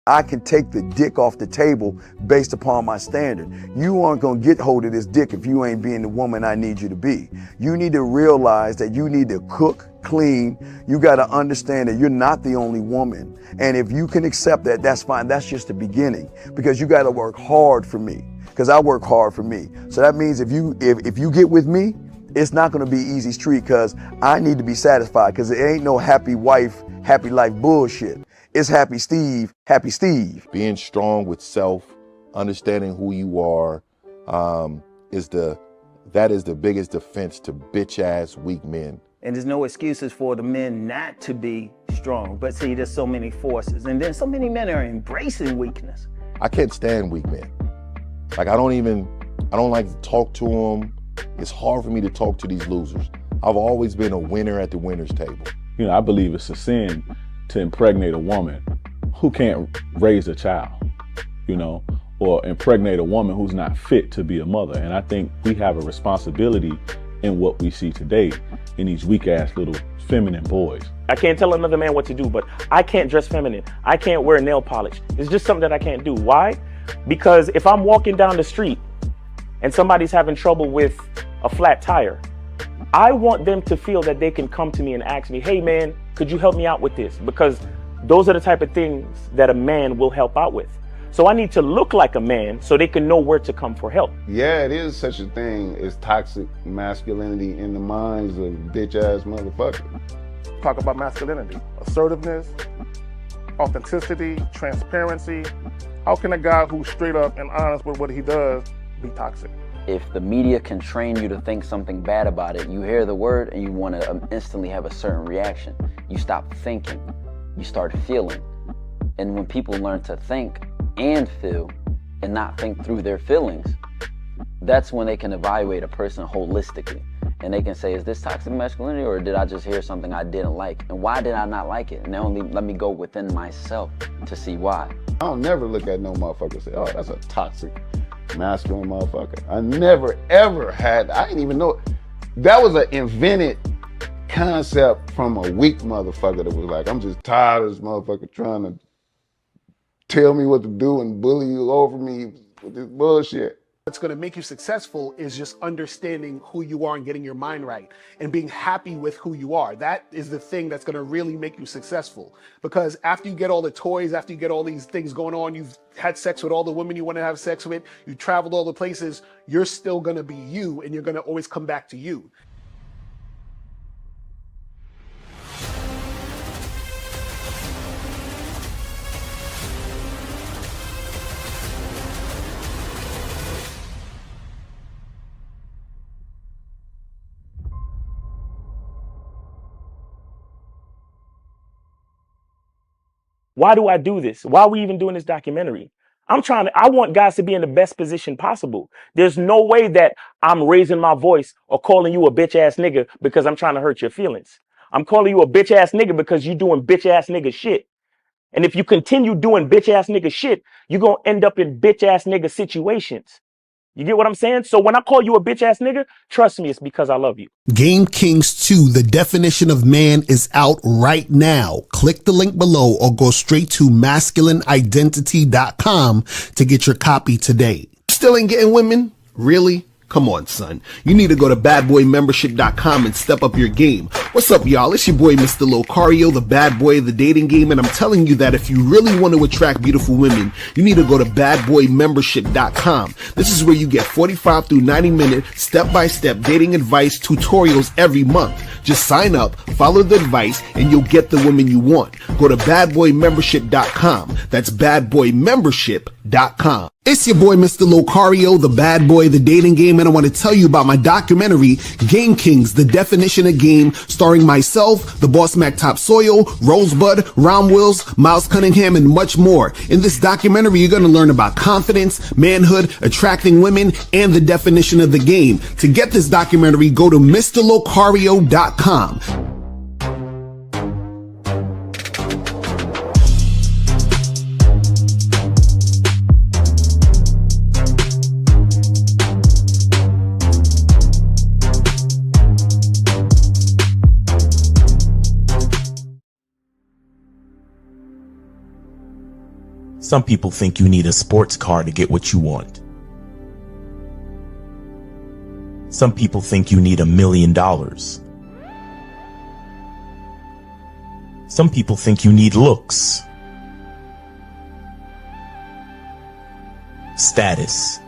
I can take the dick off the table based upon my standard. You aren't gonna get hold of this dick if you ain't being the woman I need you to be. You need to realize that you need to cook, clean. You gotta understand that you're not the only woman. And if you can accept that, that's fine. That's just the beginning, because you gotta work hard for me, because I work hard for me. So that means if you get with me, it's not gonna be easy street, because I need to be satisfied, because it ain't no happy wife, happy life bullshit. It's happy Steve, happy Steve. Being strong with self, understanding who you are, that is the biggest defense to bitch ass weak men. And there's no excuses for the men not to be strong. But see, there's so many forces, and then so many men are embracing weakness. I can't stand weak men. Like I don't like to talk to them. It's hard for me to talk to these losers. I've always been a winner at the winner's table. You know, I believe it's a sin to impregnate a woman who can't raise a child, you know, or impregnate a woman who's not fit to be a mother. And I think we have a responsibility in what we see today in these weak ass little feminine boys. I can't tell another man what to do, but I can't dress feminine. I can't wear nail polish. It's just something that I can't do. Why? Because if I'm walking down the street and somebody's having trouble with a flat tire, I want them to feel that they can come to me and ask me, hey man, could you help me out with this? Because those are the type of things that a man will help out with. So I need to look like a man so they can know where to come for help. Yeah, it is such a thing as toxic masculinity in the minds of bitch ass motherfuckers. Talk about masculinity, assertiveness, authenticity, transparency. How can a guy who's straight up and honest with what he does be toxic? If the media can train you to think something bad about it, you hear the word and you want to instantly have a certain reaction. You stop thinking, you start feeling. And when people learn to think and feel and not think through their feelings, that's when they can evaluate a person holistically. And they can say, is this toxic masculinity, or did I just hear something I didn't like? And why did I not like it? And they only let me go within myself to see why. I don't never look at no motherfucker and say, oh, that's a toxic masculine motherfucker. I never ever had, I didn't even know. That was an invented concept from a weak motherfucker that was like, I'm just tired of this motherfucker trying to tell me what to do and bully you over me with this bullshit. What's going to make you successful is just understanding who you are and getting your mind right and being happy with who you are. That is the thing that's going to really make you successful. Because after you get all the toys, after you get all these things going on, you've had sex with all the women you want to have sex with, you traveled all the places, you're still going to be you, and you're going to always come back to you. Why do I do this? Why are we even doing this documentary? I want guys to be in the best position possible. There's no way that I'm raising my voice or calling you a bitch ass nigga because I'm trying to hurt your feelings. I'm calling you a bitch ass nigga because you're doing bitch ass nigga shit. And if you continue doing bitch ass nigga shit, you're going to end up in bitch ass nigga situations. You get what I'm saying? So when I call you a bitch ass nigga, trust me, it's because I love you. Game Kings 2, the definition of man, is out right now. Click the link below or go straight to masculineidentity.com to get your copy today. Still ain't getting women? Really? Come on, son. You need to go to badboymembership.com and step up your game. What's up, y'all? It's your boy, Mr. Locario, the bad boy of the dating game, and I'm telling you that if you really want to attract beautiful women, you need to go to badboymembership.com. This is where you get 45 through 90-minute step-by-step dating advice tutorials every month. Just sign up, follow the advice, and you'll get the women you want. Go to badboymembership.com. That's badboymembership.com. It's your boy, Mr. Locario, the bad boy of the dating game, and I want to tell you about my documentary, Game Kings, the definition of game, starring myself, the Boss Mac Topsoil, Rosebud, Ron Wills, Miles Cunningham, and much more. In this documentary, you're going to learn about confidence, manhood, attracting women, and the definition of the game. To get this documentary, go to MrLocario.com. Some people think you need a sports car to get what you want. Some people think you need $1 million. Some people think you need looks, status.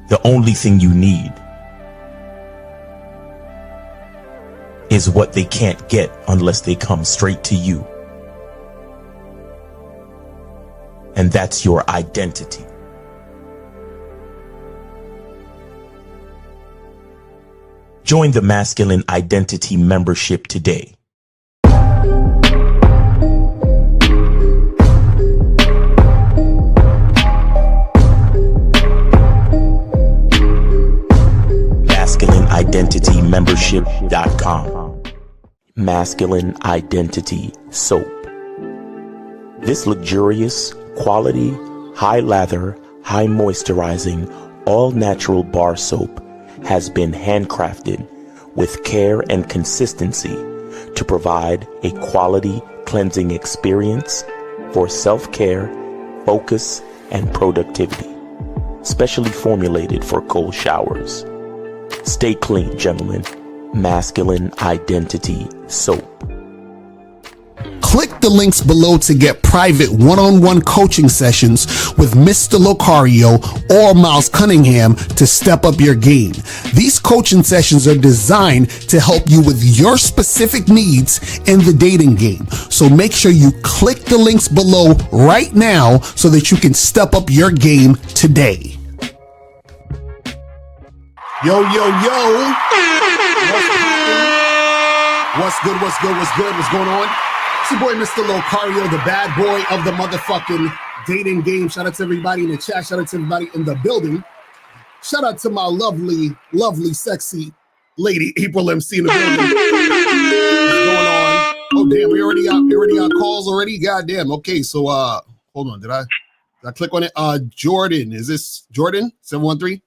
The only thing you need is what they can't get unless they come straight to you. And that's your identity. Join the Masculine Identity membership today. MasculineIdentityMembership.com. Masculine Identity Soap. This luxurious, quality, high lather, high moisturizing, all natural bar soap has been handcrafted with care and consistency to provide a quality cleansing experience for self-care, focus, and productivity. Specially formulated for cold showers. Stay clean, gentlemen. Masculine Identity Soap. Click the links below to get private one-on-one coaching sessions with Mr. Locario or Miles Cunningham to step up your game. These coaching sessions are designed to help you with your specific needs in the dating game. So make sure you click the links below right now so that you can step up your game today. Yo, yo, yo. What's good? What's good? What's good? What's going on? It's your boy, Mr. Locario, the bad boy of the motherfucking dating game. Shout out to everybody in the chat. Shout out to everybody in the building. Shout out to my lovely, lovely, sexy lady, April MC in the building. What's going on? Oh, damn, we already got calls already? Goddamn. Okay, so, hold on. Did I click on it? Jordan. Is this Jordan? 713?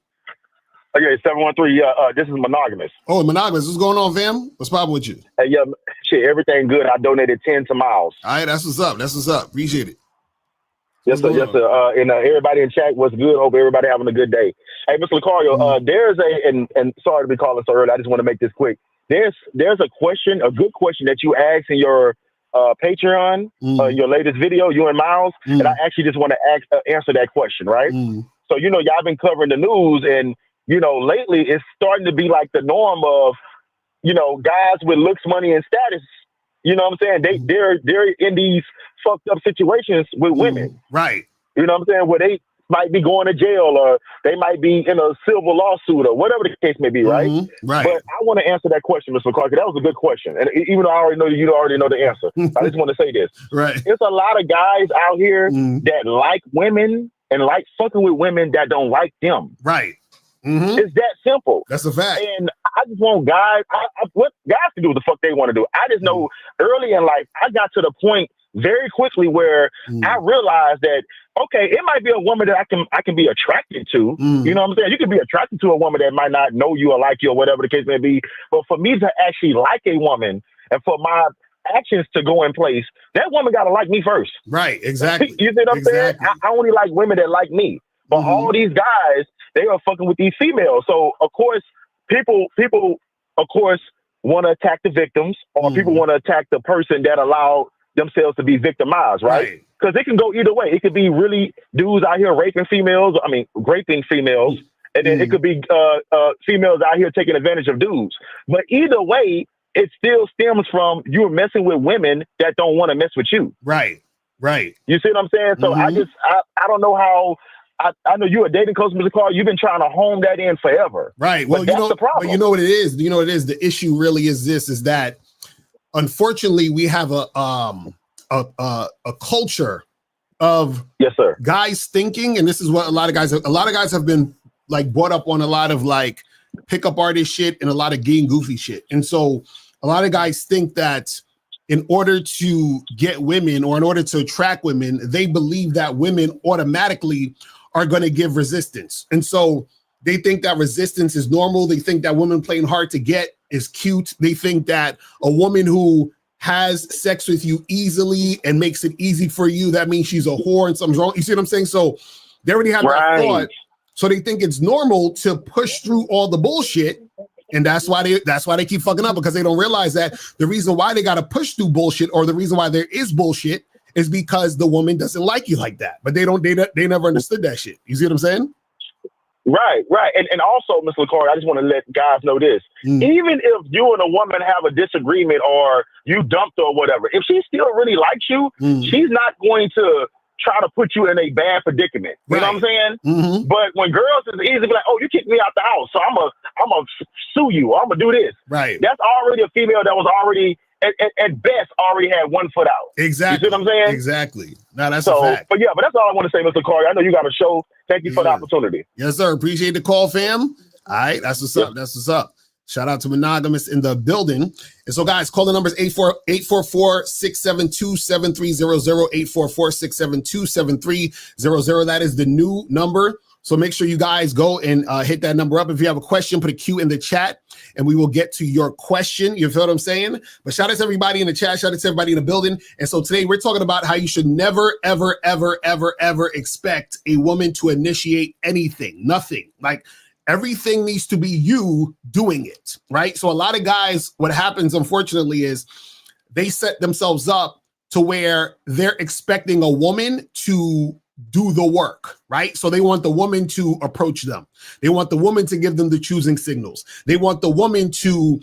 Okay, 713. This is Monogamous. Oh, Monogamous. What's going on, fam? What's poppin' with you? Hey, yeah, shit, everything good. I donated 10 to Miles. All right, that's what's up. That's what's up. Appreciate it. Yes, sir. Yes, sir. And everybody in chat, what's good? Hope everybody having a good day. Hey, Mr. Locario, there's and sorry to be calling so early. I just want to make this quick. There's a question, a good question that you asked in your Patreon, your latest video, you and Miles, and I actually just want to answer that question, right? So, y'all been covering the news, and lately it's starting to be like the norm of, guys with looks, money, and status. You know what I'm saying? They're in these fucked up situations with women. Right. You know what I'm saying? Where they might be going to jail, or they might be in a civil lawsuit, or whatever the case may be, right? Right. But I want to answer that question, Mr. Clark. That was a good question. And even though I already know you already know the answer, I just want to say this. Right. There's a lot of guys out here that like women and like fucking with women that don't like them. Right. It's that simple. That's a fact. And I just want guys, what guys can do what the fuck they want to do. I just know early in life, I got to the point very quickly where I realized that, okay, it might be a woman that I can be attracted to. You know what I'm saying? You can be attracted to a woman that might not know you or like you or whatever the case may be. But for me to actually like a woman and for my actions to go in place, that woman got to like me first. Right. Exactly. You see what I'm saying? I only like women that like me. But all these guys, they are fucking with these females. So of course, people of course want to attack the victims, or people want to attack the person that allowed themselves to be victimized, right? Because it can go either way. It could be really dudes out here raping females, and then it could be females out here taking advantage of dudes. But either way, it still stems from you messing with women that don't want to mess with you. Right. Right. You see what I'm saying? So I don't know how. I know you're a dating coach, Mr. Carl. You've been trying to hone that in forever. Right. Well, that's the problem. But you know what it is? You know what it is? The issue really is this, is that unfortunately we have a culture of guys thinking, and this is what a lot of guys have been like brought up on, a lot of like pickup artist shit and a lot of gay and goofy shit. And so a lot of guys think that in order to get women, or in order to attract women, they believe that women automatically are going to give resistance. And so they think that resistance is normal. They think that women playing hard to get is cute. They think that a woman who has sex with you easily and makes it easy for you, that means she's a whore and something's wrong. You see what I'm saying? So they already have that thought. So they think it's normal to push through all the bullshit. And that's why they keep fucking up, because they don't realize that the reason why they got to push through bullshit, or the reason why there is bullshit, is because the woman doesn't like you like that. But they never understood that shit. You see what I'm saying? Right. And also, Mr. Locario, I just want to let guys know this. Even if you and a woman have a disagreement, or you dumped her or whatever, if she still really likes you, she's not going to try to put you in a bad predicament. You know what I'm saying? But when girls is easy to be like, oh, you kicked me out the house, so I'm gonna sue you, or I'm gonna do this. Right. That's already a female that was already at best already had one foot out. Exactly. You see what I'm saying? Exactly. No, that's a fact. But that's all I want to say, Mr. Locario. I know you got a show. Thank you for the opportunity. Yes, sir. Appreciate the call, fam. All right, that's what's up. That's what's up. Shout out to Monogamous in the building. And so, guys, call the numbers 844-672-7300, 844-672-7300. That is the new number. So make sure you guys go and hit that number up. If you have a question, put a Q in the chat, and we will get to your question. You feel what I'm saying? But shout out to everybody in the chat. Shout out to everybody in the building. And so today we're talking about how you should never, ever, ever, ever, ever expect a woman to initiate anything. Nothing. Like, everything needs to be you doing it, right? So a lot of guys, what happens, unfortunately, is they set themselves up to where they're expecting a woman to do the work, right? So they want the woman to approach them. They want the woman to give them the choosing signals. They want the woman to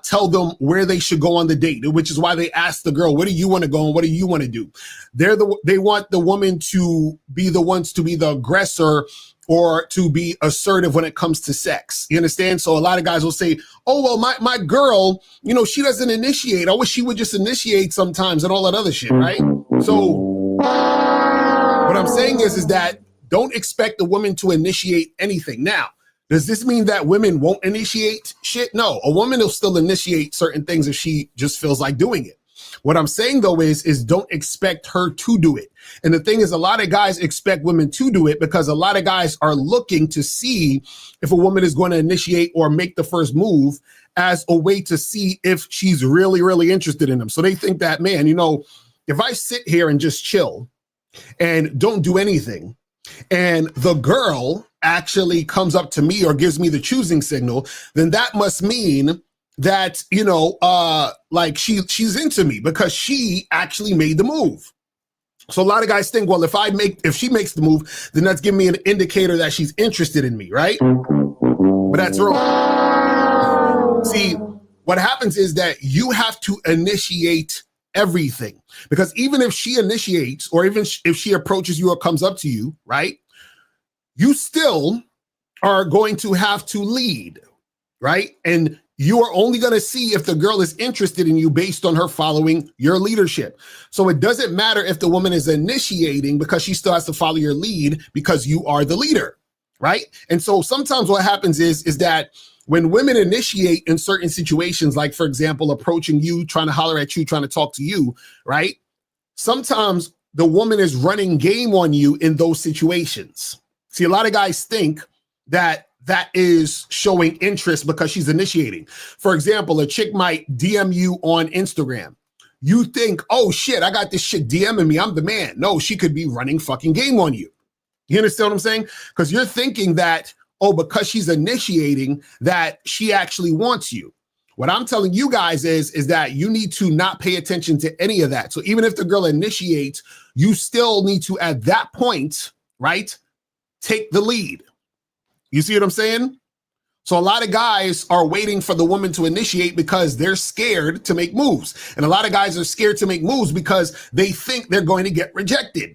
tell them where they should go on the date, which is why they ask the girl, where do you want to go and what do you want to do? They want the woman to be the ones to be the aggressor, or to be assertive when it comes to sex. You understand? So a lot of guys will say, oh, well, my girl, she doesn't initiate. I wish she would just initiate sometimes, and all that other shit, right? So what I'm saying is that don't expect the woman to initiate anything. Now, does this mean that women won't initiate shit? No, a woman will still initiate certain things if she just feels like doing it. What I'm saying, though, is don't expect her to do it. And the thing is, a lot of guys expect women to do it because a lot of guys are looking to see if a woman is going to initiate or make the first move as a way to see if she's really, really interested in them. So they think that, man, if I sit here and just chill and don't do anything, and the girl actually comes up to me or gives me the choosing signal, then that must mean that, like she's into me because she actually made the move. So a lot of guys think, well, if she makes the move, then that's giving me an indicator that she's interested in me, right? But that's wrong. See, what happens is that you have to initiate everything, because even if she initiates, or even if she approaches you or comes up to you, right, you still are going to have to lead, right? And you are only going to see if the girl is interested in you based on her following your leadership. So it doesn't matter if the woman is initiating, because she still has to follow your lead because you are the leader, right? And so sometimes what happens is that when women initiate in certain situations, like, for example, approaching you, trying to holler at you, trying to talk to you, right? Sometimes the woman is running game on you in those situations. See, a lot of guys think that is showing interest because she's initiating. For example, a chick might DM you on Instagram. You think, oh shit, I got this shit DMing me, I'm the man. No, she could be running fucking game on you. You understand what I'm saying? Because you're thinking that, oh, because she's initiating, that she actually wants you. What I'm telling you guys is that you need to not pay attention to any of that. So even if the girl initiates, you still need to, at that point, right, take the lead. You see what I'm saying? So a lot of guys are waiting for the woman to initiate because they're scared to make moves. And a lot of guys are scared to make moves because they think they're going to get rejected.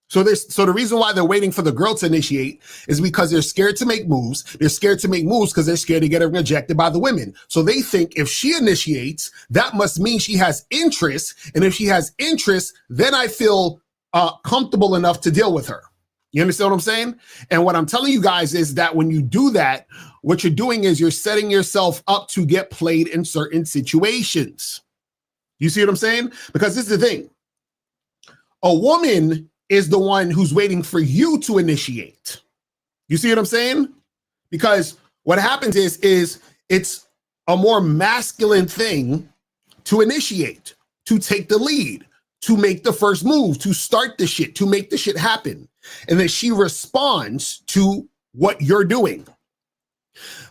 So the reason why they're waiting for the girl to initiate is because they're scared to make moves. They're scared to make moves because they're scared to get rejected by the women. So they think if she initiates, that must mean she has interest. And if she has interest, then I feel comfortable enough to deal with her. You understand what I'm saying? And what I'm telling you guys is that when you do that, what you're doing is you're setting yourself up to get played in certain situations. You see what I'm saying? Because this is the thing. A woman is the one who's waiting for you to initiate. You see what I'm saying? Because what happens is it's a more masculine thing to initiate. to take the lead, to make the first move, to start the shit, to make the shit happen. And then she responds to what you're doing.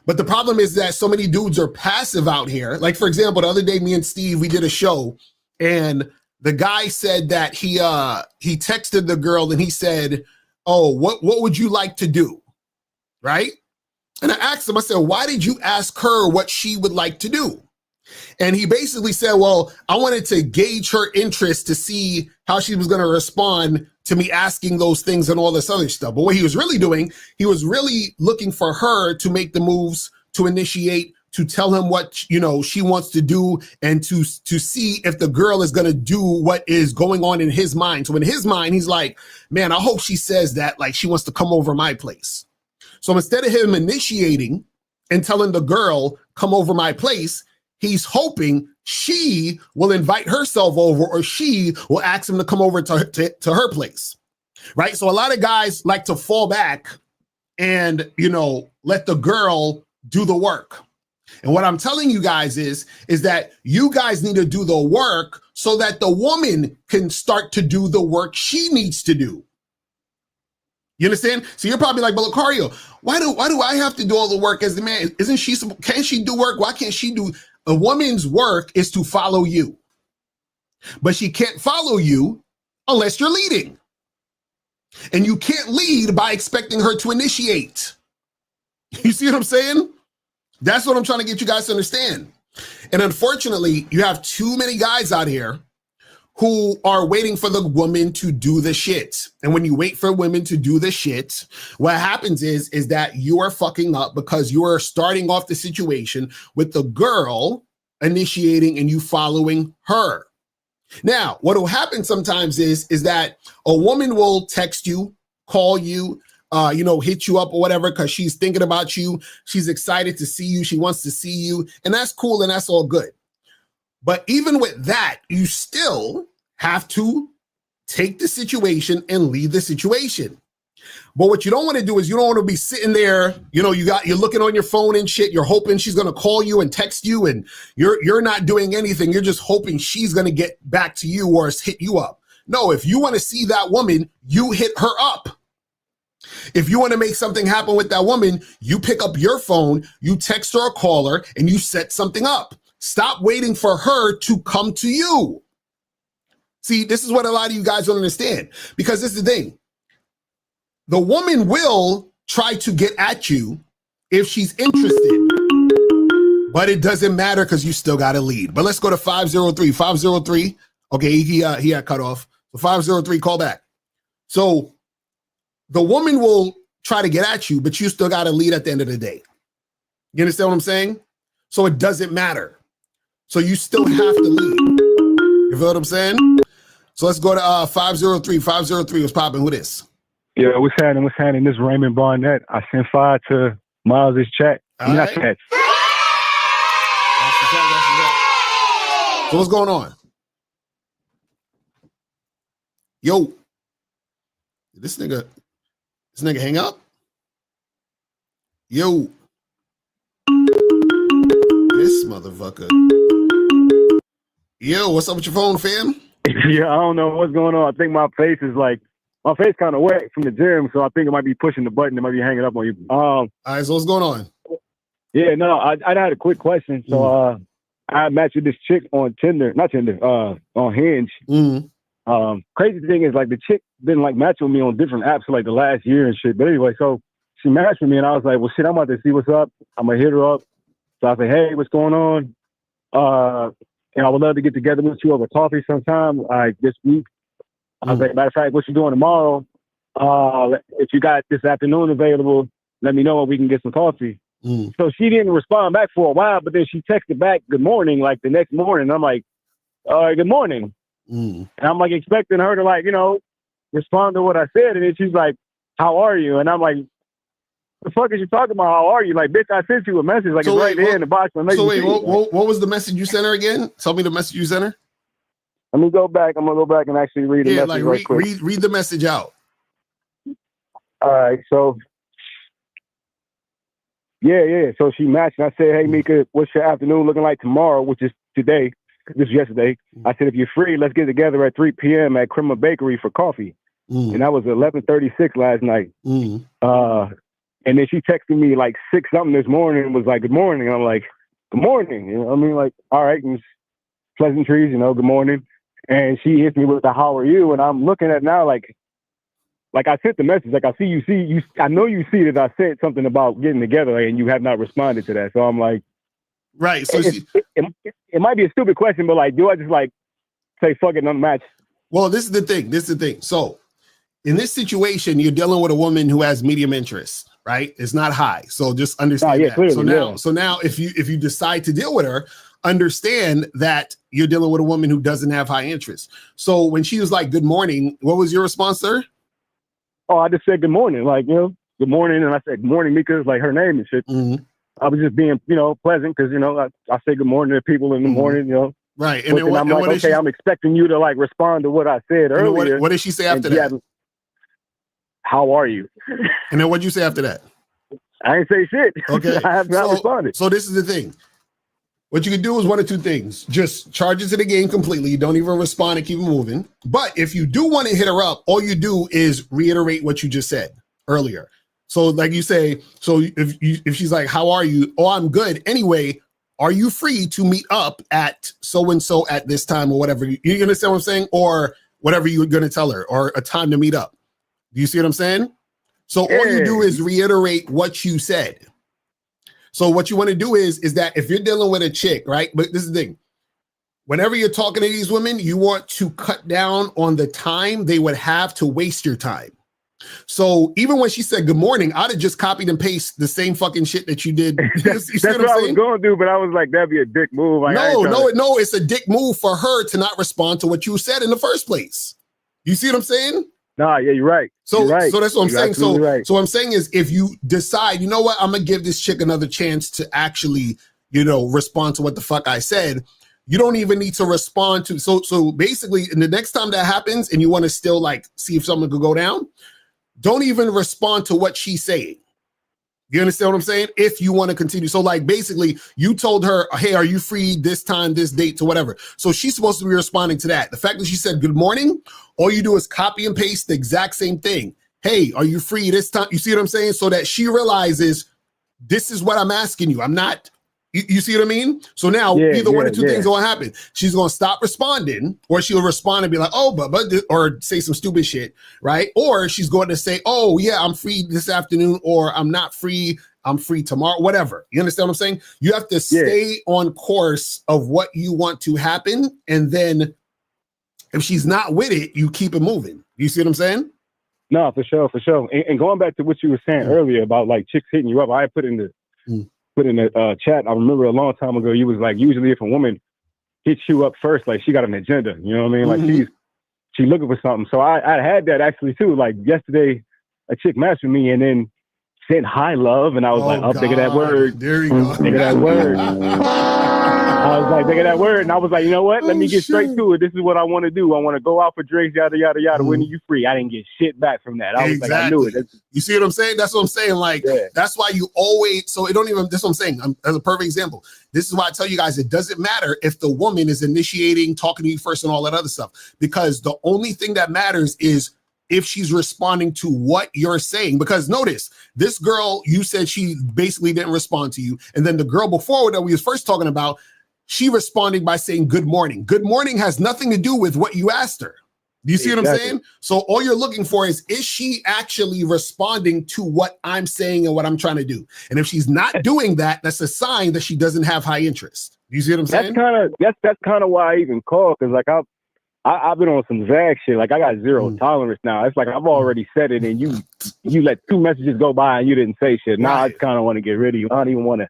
But the problem is that so many dudes are passive out here. Like, for example, the other day, me and Steve, we did a show, and the guy said that he texted the girl and he said, oh, what would you like to do? Right? And I asked him, I said, why did you ask her what she would like to do? And he basically said, well, I wanted to gauge her interest to see how she was going to respond to me asking those things and all this other stuff. But what he was really doing, he was really looking for her to make the moves, to initiate, to tell him what, you know, she wants to do, and to see if the girl is going to do what is going on in his mind. So in his mind, he's like, man, I hope she says that, like, she wants to come over my place. So instead of him initiating and telling the girl, come over my place, he's hoping she will invite herself over, or she will ask him to come over to her place, right? So a lot of guys like to fall back and, you know, let the girl do the work. And what I'm telling you guys is that you guys need to do the work so that the woman can start to do the work she needs to do. You understand? So you're probably like, but Locario, why do I have to do all the work as the man? Can't she do work? Why can't she do? A woman's work is to follow you, but she can't follow you unless you're leading. And you can't lead by expecting her to initiate. You see what I'm saying? That's what I'm trying to get you guys to understand. And unfortunately, you have too many guys out here who are waiting for the woman to do the shit. And when you wait for women to do the shit, what happens is that you are fucking up, because you are starting off the situation with the girl initiating and you following her. Now, what will happen sometimes is that a woman will text you, call you, hit you up or whatever, because she's thinking about you. She's excited to see you. She wants to see you. And that's cool and that's all good. But even with that, you still have to take the situation and lead the situation. But what you don't want to do is you don't want to be sitting there, you're looking on your phone and shit. You're hoping she's going to call you and text you, and you're not doing anything. You're just hoping she's going to get back to you or hit you up. No, if you want to see that woman, you hit her up. If you want to make something happen with that woman, you pick up your phone, you text her or call her, and you set something up. Stop waiting for her to come to you. See, this is what a lot of you guys don't understand, because this is the thing. The woman will try to get at you if she's interested, but it doesn't matter because you still got to lead. But let's go to 503. 503. Okay, he got cut off. So 503, call back. So the woman will try to get at you, but you still got to lead at the end of the day. You understand what I'm saying? So it doesn't matter. So you still have to lead. You feel what I'm saying? So let's go to 503. 503 was popping. Who this? Yeah, what's happening? This is Raymond Barnett. I sent 5 to Miles' chat. Not chat. So what's going on? Yo, this nigga hang up? Yo, this motherfucker. Yo, what's up with your phone, fam? Yeah, I don't know what's going on. I think my face kind of wet from the gym, so I think it might be pushing the button. It might be hanging up on you. All right, so what's going on? Yeah, no, I had a quick question. So I matched with this chick on on Hinge. Crazy thing is, like, the chick didn't like match with me on different apps for like the last year and shit. But anyway, so she matched with me, and I was like, well, shit, I'm about to see what's up. I'm gonna hit her up. So I said, hey, what's going on? And I would love to get together with you over coffee sometime, like this week. I was like, matter of fact, what you doing tomorrow? If you got this afternoon available, let me know and we can get some coffee. So she didn't respond back for a while, but then she texted back, good morning, like the next morning. I'm like, good morning. And I'm like expecting her to, like, respond to what I said. And then she's like, how are you? And I'm like, the fuck is you talking about? How are you? Like, bitch, I sent you a message. Like, so it's right there in the box. So wait, what was the message you sent her again? Tell me the message you sent her. Let me go back. I'm going to go back and actually read the message right quick. Read the message out. All right, so yeah. So she matched, and I said, hey, Mika, what's your afternoon looking like tomorrow, which is today? this was yesterday. I said, if you're free, let's get together at 3 p.m. at Crema Bakery for coffee. And that was 11:36 last night. And then she texted me like 6 something this morning and was like, good morning. I'm like, good morning. You know what I mean? Like, all right. And pleasantries, you know, good morning. And she hits me with the how are you? And I'm looking at now like I sent the message. Like, I know you see that I said something about getting together and you have not responded to that. So I'm like, right. So it might be a stupid question, but like, do I just like say fuck it, unmatched? Well, this is the thing. So in this situation, you're dealing with a woman who has medium interest, right? It's not high. So just understand that. Clearly, so now if you decide to deal with her, understand that you're dealing with a woman who doesn't have high interest. So when she was like, good morning, what was your response, sir? Oh, I just said good morning. Like, you know, good morning. And I said, good morning, Mika, like her name and shit. I was just being, you know, pleasant because, you know, I say good morning to people in the morning, you know. Right. And then I'm like, okay, I'm expecting you to like respond to what I said earlier. What did she say after that? How are you? And then what'd you say after that? I ain't say shit. Okay. I have not responded. So this is the thing. What you can do is one of two things. Just charge it to the game completely. You don't even respond and keep it moving. But if you do want to hit her up, all you do is reiterate what you just said earlier. So like you say, so if she's like, how are you? Oh, I'm good. Anyway, are you free to meet up at so-and-so at this time or whatever? You understand what I'm saying? Or whatever you're going to tell her, or a time to meet up. Do you see what I'm saying? So all you do is reiterate what you said. So what you want to do is that if you're dealing with a chick, right? But this is the thing. Whenever you're talking to these women, you want to cut down on the time they would have to waste your time. So even when she said good morning, I'd have just copied and pasted the same fucking shit that you did. That's what I was going to do, but I was like, that'd be a dick move. Like, no, it's a dick move for her to not respond to what you said in the first place. You see what I'm saying? Nah, yeah, you're right. So that's what I'm saying. So what I'm saying is if you decide, you know what, I'm gonna give this chick another chance to actually, you know, respond to what the fuck I said, you don't even need to respond to. So basically, in the next time that happens and you want to still like see if something could go down, don't even respond to what she's saying. You understand what I'm saying? If you want to continue. So like basically you told her, hey, are you free this time, this date to whatever? So she's supposed to be responding to that. The fact that she said good morning, all you do is copy and paste the exact same thing. Hey, are you free this time? You see what I'm saying? So that she realizes this is what I'm asking you. I'm not, you see what I mean? So now either one of two things will happen. She's going to stop responding, or she'll respond and be like, oh, but, or say some stupid shit, right? Or she's going to say, oh yeah, I'm free this afternoon, or I'm not free, I'm free tomorrow, whatever. You understand what I'm saying? You have to stay on course of what you want to happen. And then if she's not with it, you keep it moving. You see what I'm saying? No, for sure. And going back to what you were saying earlier about like chicks hitting you up, I put in the chat. I remember a long time ago, you was like, usually if a woman hits you up first, like she got an agenda, you know what I mean? Like she's looking for something. So I had that actually too. Like yesterday, a chick matched with me and then said hi, love, and I was like, oh, think of that word. There you go. Think of that word. I was like, think of that word. And I was like, you know what? Let me get straight to it. This is what I want to do. I want to go out for drinks, yada, yada, yada. When are you free? I didn't get shit back from that. I was like, I knew it. You see what I'm saying? That's what I'm saying. Like, that's why you always, so it don't even, that's what I'm saying. As a perfect example. This is why I tell you guys, it doesn't matter if the woman is initiating, talking to you first and all that other stuff, because the only thing that matters is if she's responding to what you're saying. Because notice, this girl, you said she basically didn't respond to you. And then the girl before that we was first talking about, she responded by saying good morning. Good morning has nothing to do with what you asked her. Do you see what I'm saying? So all you're looking for is she actually responding to what I'm saying and what I'm trying to do? And if she's not doing that, that's a sign that she doesn't have high interest. Do you see what I'm saying? That's kind of why I even called, because like I've been on some Zag shit. Like I got zero tolerance now. It's like I've already said it, and you let 2 messages go by and you didn't say shit. Now I just kind of want to get rid of you. I don't even want to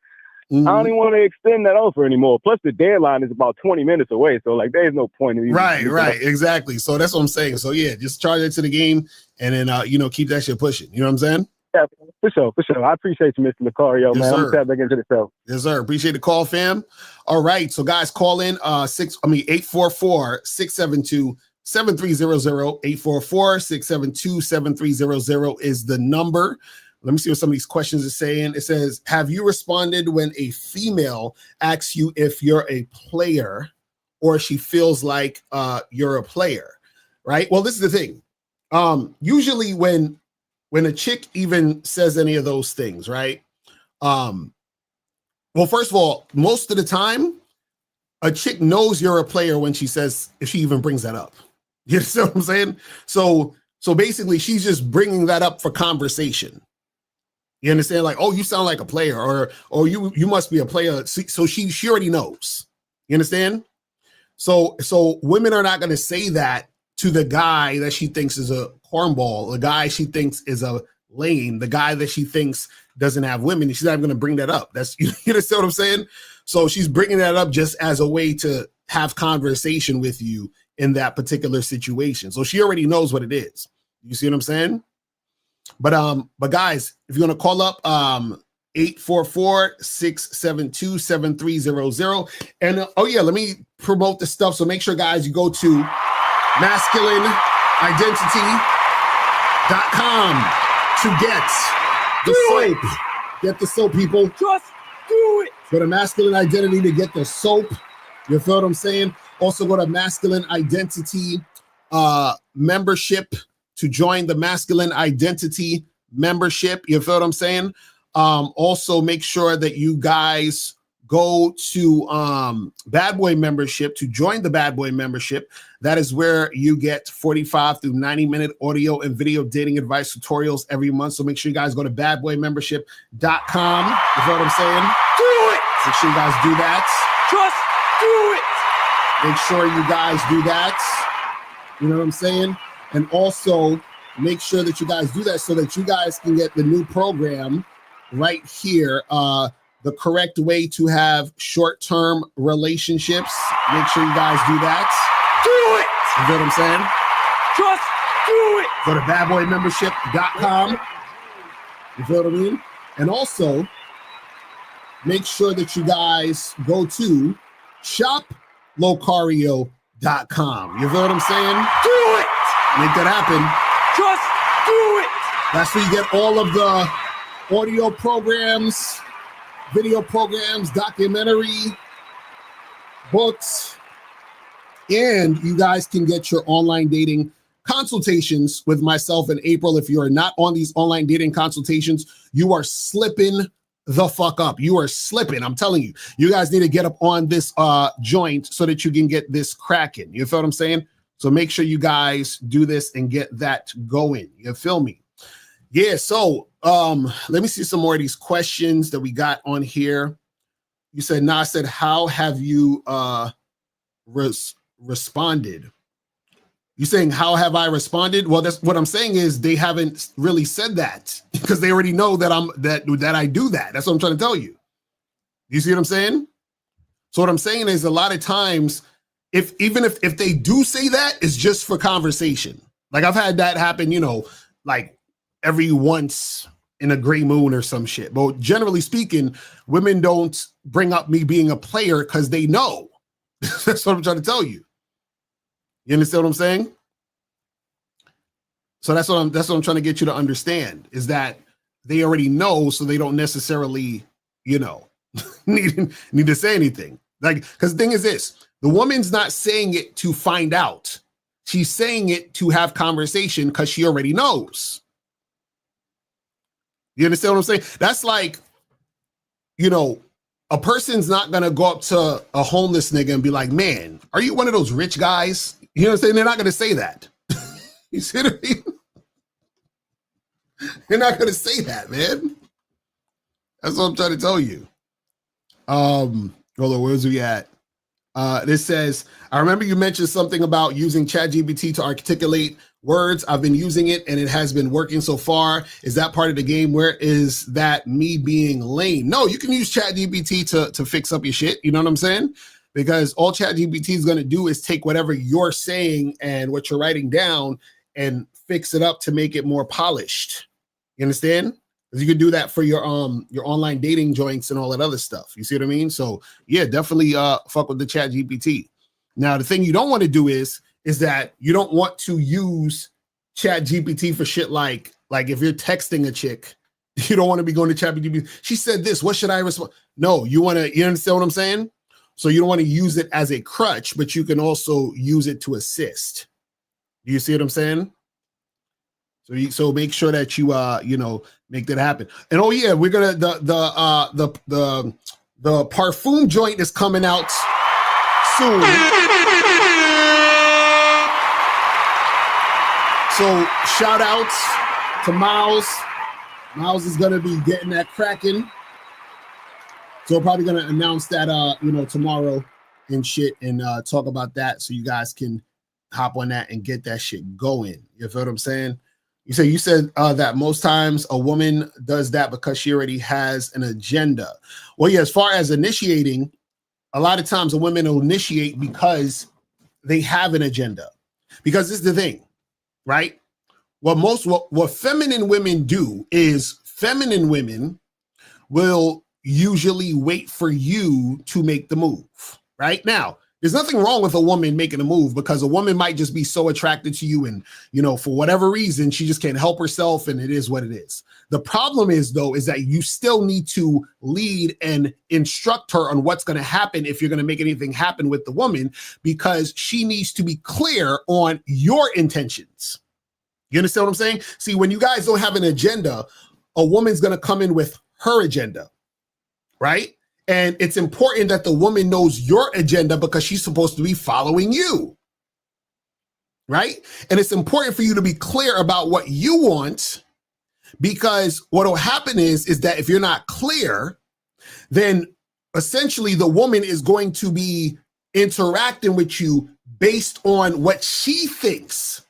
extend that offer anymore. Plus the deadline is about 20 minutes away, so like there's no point in right, exactly. So that's what I'm saying. So yeah, just charge it to the game, and then keep that shit pushing. You know what I'm saying? Yeah, for sure. I appreciate you, Mr. Locario, man. I'm gonna tap back into the show. Yes, sir. Appreciate the call, fam. All right, so guys, call in 844-672-7300. 844-672-7300 is the number. Let me see what some of these questions are saying. It says, have you responded when a female asks you if you're a player or she feels like you're a player, right? Well, this is the thing. Usually when a chick even says any of those things, right? Well, first of all, most of the time, a chick knows you're a player when she says, if she even brings that up. You see what I'm saying? So basically, she's just bringing that up for conversation. You understand? Like, oh, you sound like a player, or you must be a player. So she already knows. You understand? So women are not going to say that to the guy that she thinks is a cornball, the guy she thinks is a lame, the guy that she thinks doesn't have women. She's not going to bring that up. That's, you understand what I'm saying? So she's bringing that up just as a way to have conversation with you in that particular situation. So she already knows what it is. You see what I'm saying? But guys, if you want to call up 844-672-7300. And let me promote the stuff. So make sure, guys, you go to masculineidentity.com to get the soap. Get the soap, people. Just do it. Go to Masculine Identity to get the soap. You feel what I'm saying? Also go to Masculine Identity membership to join the Masculine Identity membership. You feel what I'm saying? Also make sure that you guys go to Bad Boy membership to join the Bad Boy membership. That is where you get 45 through 90-minute audio and video dating advice tutorials every month. So make sure you guys go to badboymembership.com. You feel what I'm saying? Do it. Make sure you guys do that. Just do it. Make sure you guys do that. You know what I'm saying? And also make sure that you guys do that so that you guys can get the new program right here. The correct way to have short-term relationships. Make sure you guys do that. Do it. You know what I'm saying? Just do it. Go to badboymembership.com. You feel what I mean? And also, make sure that you guys go to shoplocario.com. You feel what I'm saying? Do it. Make that happen. Just do it. That's where you get all of the audio programs, video programs, documentary, books, and you guys can get your online dating consultations with myself in April. If you are not on these online dating consultations, you are slipping the fuck up. You are slipping. I'm telling you, you guys need to get up on this joint so that you can get this cracking. You feel what I'm saying? So make sure you guys do this and get that going. You feel me? Yeah. So let me see some more of these questions that we got on here. You said, Nas said, how have you responded? You saying, how have I responded? Well, that's what I'm saying is they haven't really said that because they already know that that I do that. That's what I'm trying to tell you. You see what I'm saying? So what I'm saying is a lot of times, if they do say that, it's just for conversation. Like I've had that happen, like every once in a gray moon or some shit. But generally speaking, women don't bring up me being a player because they know. That's what I'm trying to tell you. You understand what I'm saying? So that's what I'm trying to get you to understand is that they already know, so they don't necessarily, need to say anything. Like, because the thing is this, the woman's not saying it to find out. She's saying it to have conversation because she already knows. You understand what I'm saying? That's like, a person's not going to go up to a homeless nigga and be like, man, are you one of those rich guys? You know what I'm saying? They're not going to say that. You see what I mean? They're not going to say that, man. That's what I'm trying to tell you. Hold on, where's we at? This says, I remember you mentioned something about using ChatGPT to articulate words. I've been using it and it has been working so far. Is that part of the game? Where is that me being lame? No, you can use ChatGPT to fix up your shit. You know what I'm saying? Because all ChatGPT is going to do is take whatever you're saying and what you're writing down and fix it up to make it more polished. You understand? Because you can do that for your online dating joints and all that other stuff. You see what I mean? So yeah, definitely fuck with the ChatGPT. Now the thing you don't want to do is that you don't want to use ChatGPT for shit like if you're texting a chick, you don't want to be going to ChatGPT. She said this. What should I respond? No, you understand what I'm saying? So you don't want to use it as a crutch, but you can also use it to assist. Do you see what I'm saying? So make sure that you make that happen. And oh yeah, we're gonna the parfum joint is coming out soon. So shout outs to Miles. Miles is gonna be getting that cracking. So probably gonna announce that tomorrow and shit and talk about that so you guys can hop on that and get that shit going. You feel what I'm saying? You said that most times a woman does that because she already has an agenda. Well, yeah, as far as initiating, a lot of times a woman will initiate because they have an agenda. Because this is the thing, right? What feminine women do is feminine women will usually wait for you to make the move. Right now, there's nothing wrong with a woman making a move because a woman might just be so attracted to you and, for whatever reason, she just can't help herself and it is what it is. The problem is, though, is that you still need to lead and instruct her on what's going to happen if you're going to make anything happen with the woman because she needs to be clear on your intentions. You understand what I'm saying? See, when you guys don't have an agenda, a woman's going to come in with her agenda, right? And it's important that the woman knows your agenda because she's supposed to be following you, right? And it's important for you to be clear about what you want because what will happen is that if you're not clear, then essentially the woman is going to be interacting with you based on what she thinks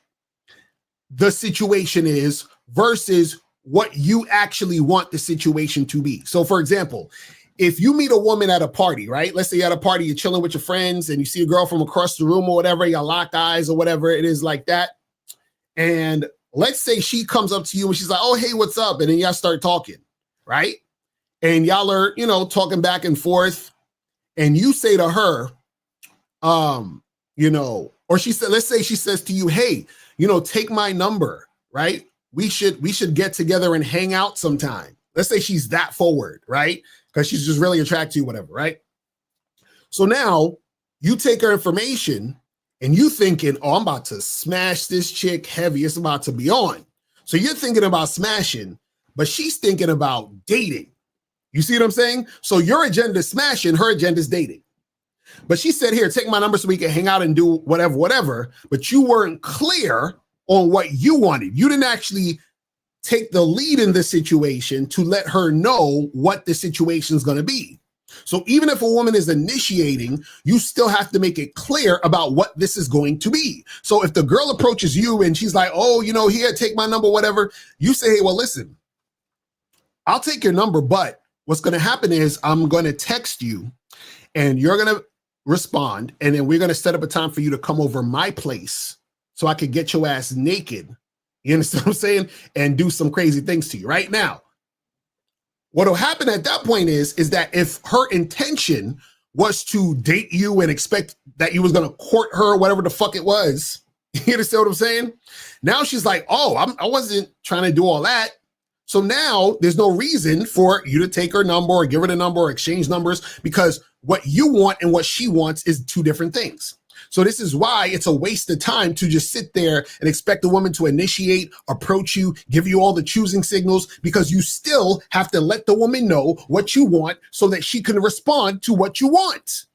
the situation is versus what you actually want the situation to be. So for example, if you meet a woman at a party, right? Let's say you're at a party, you're chilling with your friends and you see a girl from across the room or whatever, you lock eyes or whatever it is like that. And let's say she comes up to you and she's like, oh, hey, what's up? And then y'all start talking, right? And y'all are, talking back and forth. And you say to her, or she said, let's say she says to you, hey, take my number, right? We should get together and hang out sometime. Let's say she's that forward, right? Because she's just really attracted to you, whatever, right? So now you take her information and you thinking, oh, I'm about to smash this chick heavy. It's about to be on. So you're thinking about smashing, but she's thinking about dating. You see what I'm saying? So your agenda is smashing, her agenda is dating. But she said, here, take my number so we can hang out and do whatever. But you weren't clear on what you wanted. You didn't actually take the lead in this situation to let her know what the situation is going to be. So even if a woman is initiating, you still have to make it clear about what this is going to be. So if the girl approaches you and she's like, oh, here, take my number, whatever, you say, hey, well, listen, I'll take your number, but what's going to happen is I'm going to text you and you're going to respond. And then we're going to set up a time for you to come over my place so I could get your ass naked. You understand what I'm saying? And do some crazy things to you right now. What will happen at that point is that if her intention was to date you and expect that you was going to court her, whatever the fuck it was, you understand what I'm saying? Now she's like, oh, I wasn't trying to do all that. So now there's no reason for you to take her number or give her the number or exchange numbers because what you want and what she wants is two different things. So this is why it's a waste of time to just sit there and expect the woman to initiate, approach you, give you all the choosing signals, because you still have to let the woman know what you want so that she can respond to what you want.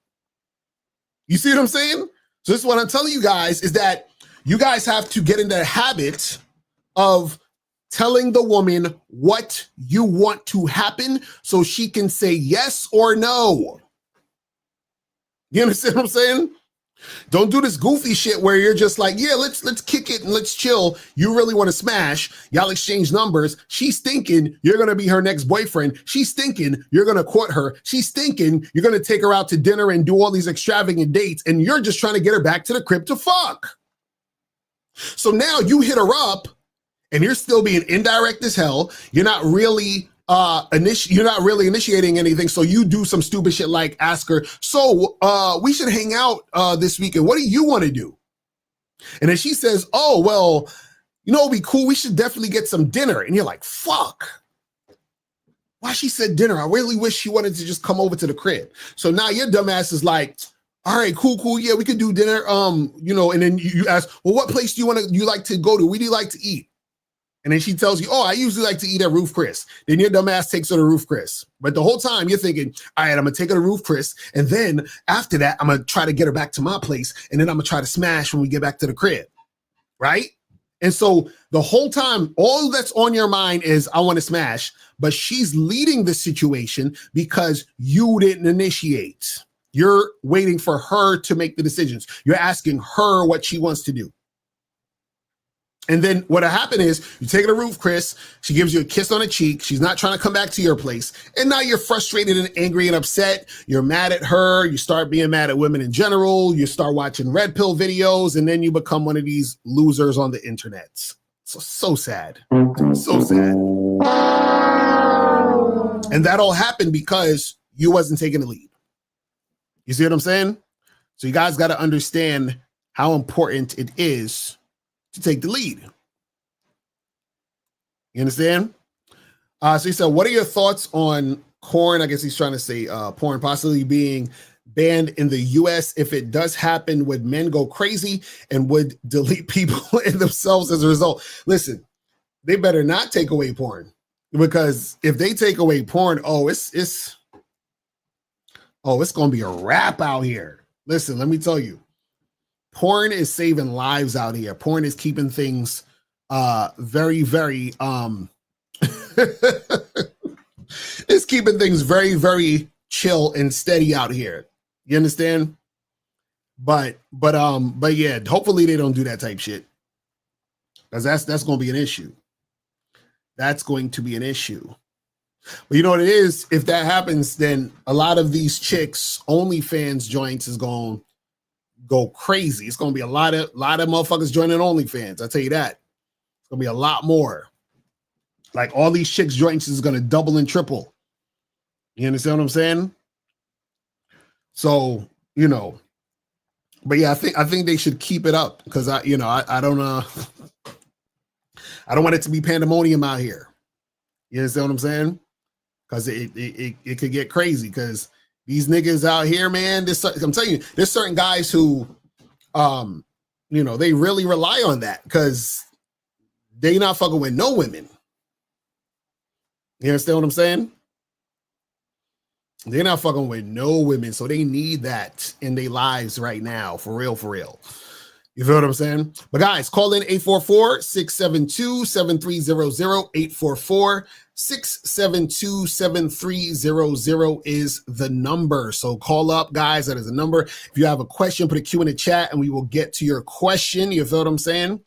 You see what I'm saying? So this is what I'm telling you guys is that you guys have to get in the habit of telling the woman what you want to happen so she can say yes or no. You understand what I'm saying? Don't do this goofy shit where you're just like, yeah, let's kick it and let's chill. You really want to smash. Y'all exchange numbers. She's thinking you're going to be her next boyfriend. She's thinking you're going to court her. She's thinking you're going to take her out to dinner and do all these extravagant dates. And you're just trying to get her back to the crib to fuck. So now you hit her up and you're still being indirect as hell. You're not really initiating anything. So you do some stupid shit like ask her, so we should hang out this weekend. What do you want to do? And then she says, oh, well, it'd be cool. We should definitely get some dinner. And you're like, fuck. why she said dinner? I really wish she wanted to just come over to the crib. So now your dumbass is like, all right, cool. Yeah, we could do dinner. And then you ask, well, what place do you like to go to? Where do you like to eat? And then she tells you, oh, I usually like to eat at Roof Chris. Then your dumbass takes her to Roof Chris. But the whole time you're thinking, all right, I'm going to take her to Roof Chris. And then after that, I'm going to try to get her back to my place. And then I'm going to try to smash when we get back to the crib. Right? And so the whole time, all that's on your mind is, I want to smash. But she's leading the situation because you didn't initiate. You're waiting for her to make the decisions. You're asking her what she wants to do. And then what'll happen is you take her to Roof Chris. She gives you a kiss on the cheek. She's not trying to come back to your place. And now you're frustrated and angry and upset. You're mad at her. You start being mad at women in general. You start watching red pill videos. And then you become one of these losers on the internet. So sad. So sad. And that all happened because you wasn't taking the lead. You see what I'm saying? So you guys got to understand how important it is to take the lead. You understand? So he said, what are your thoughts on porn? I guess he's trying to say porn possibly being banned in the US. If it does happen, would men go crazy and would delete people in themselves as a result? Listen, they better not take away porn, because if they take away porn, it's going to be a wrap out here. Listen, let me tell you. Porn is saving lives out here. Porn is keeping things very, very it's keeping things very, very chill and steady out here. You understand? But yeah, hopefully they don't do that type shit. Because that's gonna be an issue. That's going to be an issue. But you know what it is? If that happens, then a lot of these chicks, OnlyFans joints is going to go crazy. It's going to be a lot of motherfuckers joining OnlyFans. I'll tell you that. It's going to be a lot more. Like all these chicks joints is going to double and triple. You understand what I'm saying? So, but yeah, I think they should keep it up, because I don't want it to be pandemonium out here. You understand what I'm saying? Because it could get crazy, because these niggas out here, man, I'm telling you, there's certain guys who, they really rely on that, because they not fucking with no women. You understand what I'm saying? They're not fucking with no women, so they need that in their lives right now, for real, for real. You feel what I'm saying? But guys, call in 844-672-7300, 844-672-7300 is the number. So call up, guys. That is the number. If you have a question, put a Q in the chat and we will get to your question. You feel what I'm saying?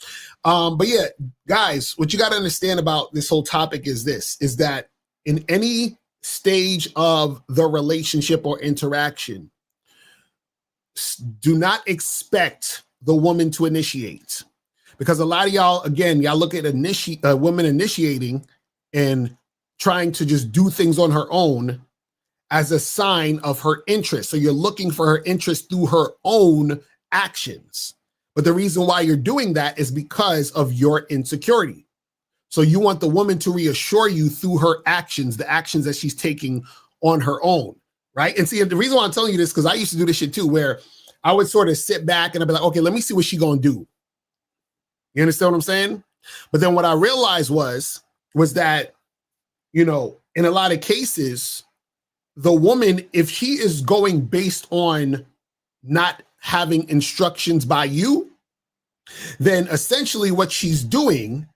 But yeah, guys, what you got to understand about this whole topic is this, is that in any stage of the relationship or interaction, do not expect the woman to initiate, because a lot of y'all, again, y'all look at women initiating and trying to just do things on her own as a sign of her interest. So you're looking for her interest through her own actions. But the reason why you're doing that is because of your insecurity. So you want the woman to reassure you through her actions, the actions that she's taking on her own, right? And see, the reason why I'm telling you this, because I used to do this shit too, where I would sort of sit back and I'd be like, okay, let me see what she gonna do. You understand what I'm saying? But then what I realized was that, in a lot of cases, the woman, if she is going based on not having instructions by you, then essentially what she's doing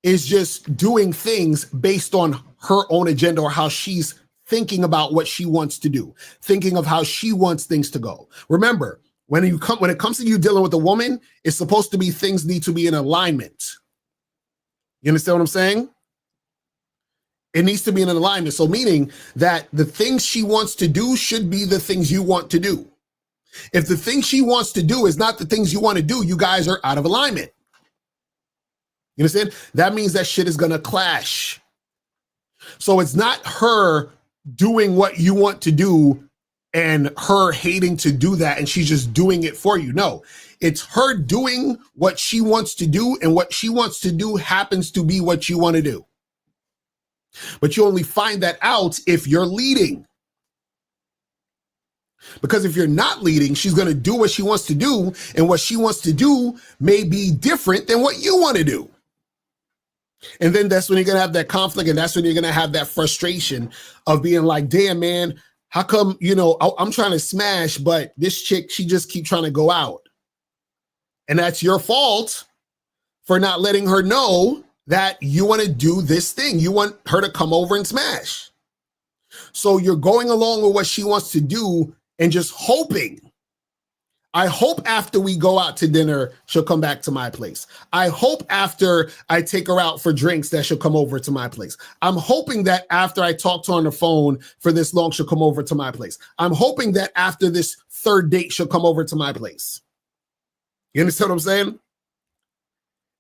is just doing things based on her own agenda, or how she's thinking about what she wants to do, thinking of how she wants things to go. Remember, when it comes to you dealing with a woman, it's supposed to be, things need to be in alignment. You understand what I'm saying? It needs to be in alignment. So meaning that the things she wants to do should be the things you want to do. If the thing she wants to do is not the things you want to do, you guys are out of alignment. You understand? That means that shit is going to clash. So it's not her doing what you want to do and her hating to do that, and she's just doing it for you. No, it's her doing what she wants to do, and what she wants to do happens to be what you want to do. But you only find that out if you're leading. Because if you're not leading, she's going to do what she wants to do. And what she wants to do may be different than what you want to do. And then that's when you're going to have that conflict. And that's when you're going to have that frustration of being like, damn, man, how come, I'm trying to smash, but this chick, she just keep trying to go out. And that's your fault for not letting her know that you want to do this thing. You want her to come over and smash. So you're going along with what she wants to do and just hoping. I hope after we go out to dinner, she'll come back to my place. I hope after I take her out for drinks that she'll come over to my place. I'm hoping that after I talk to her on the phone for this long, she'll come over to my place. I'm hoping that after this third date, she'll come over to my place. You understand what I'm saying?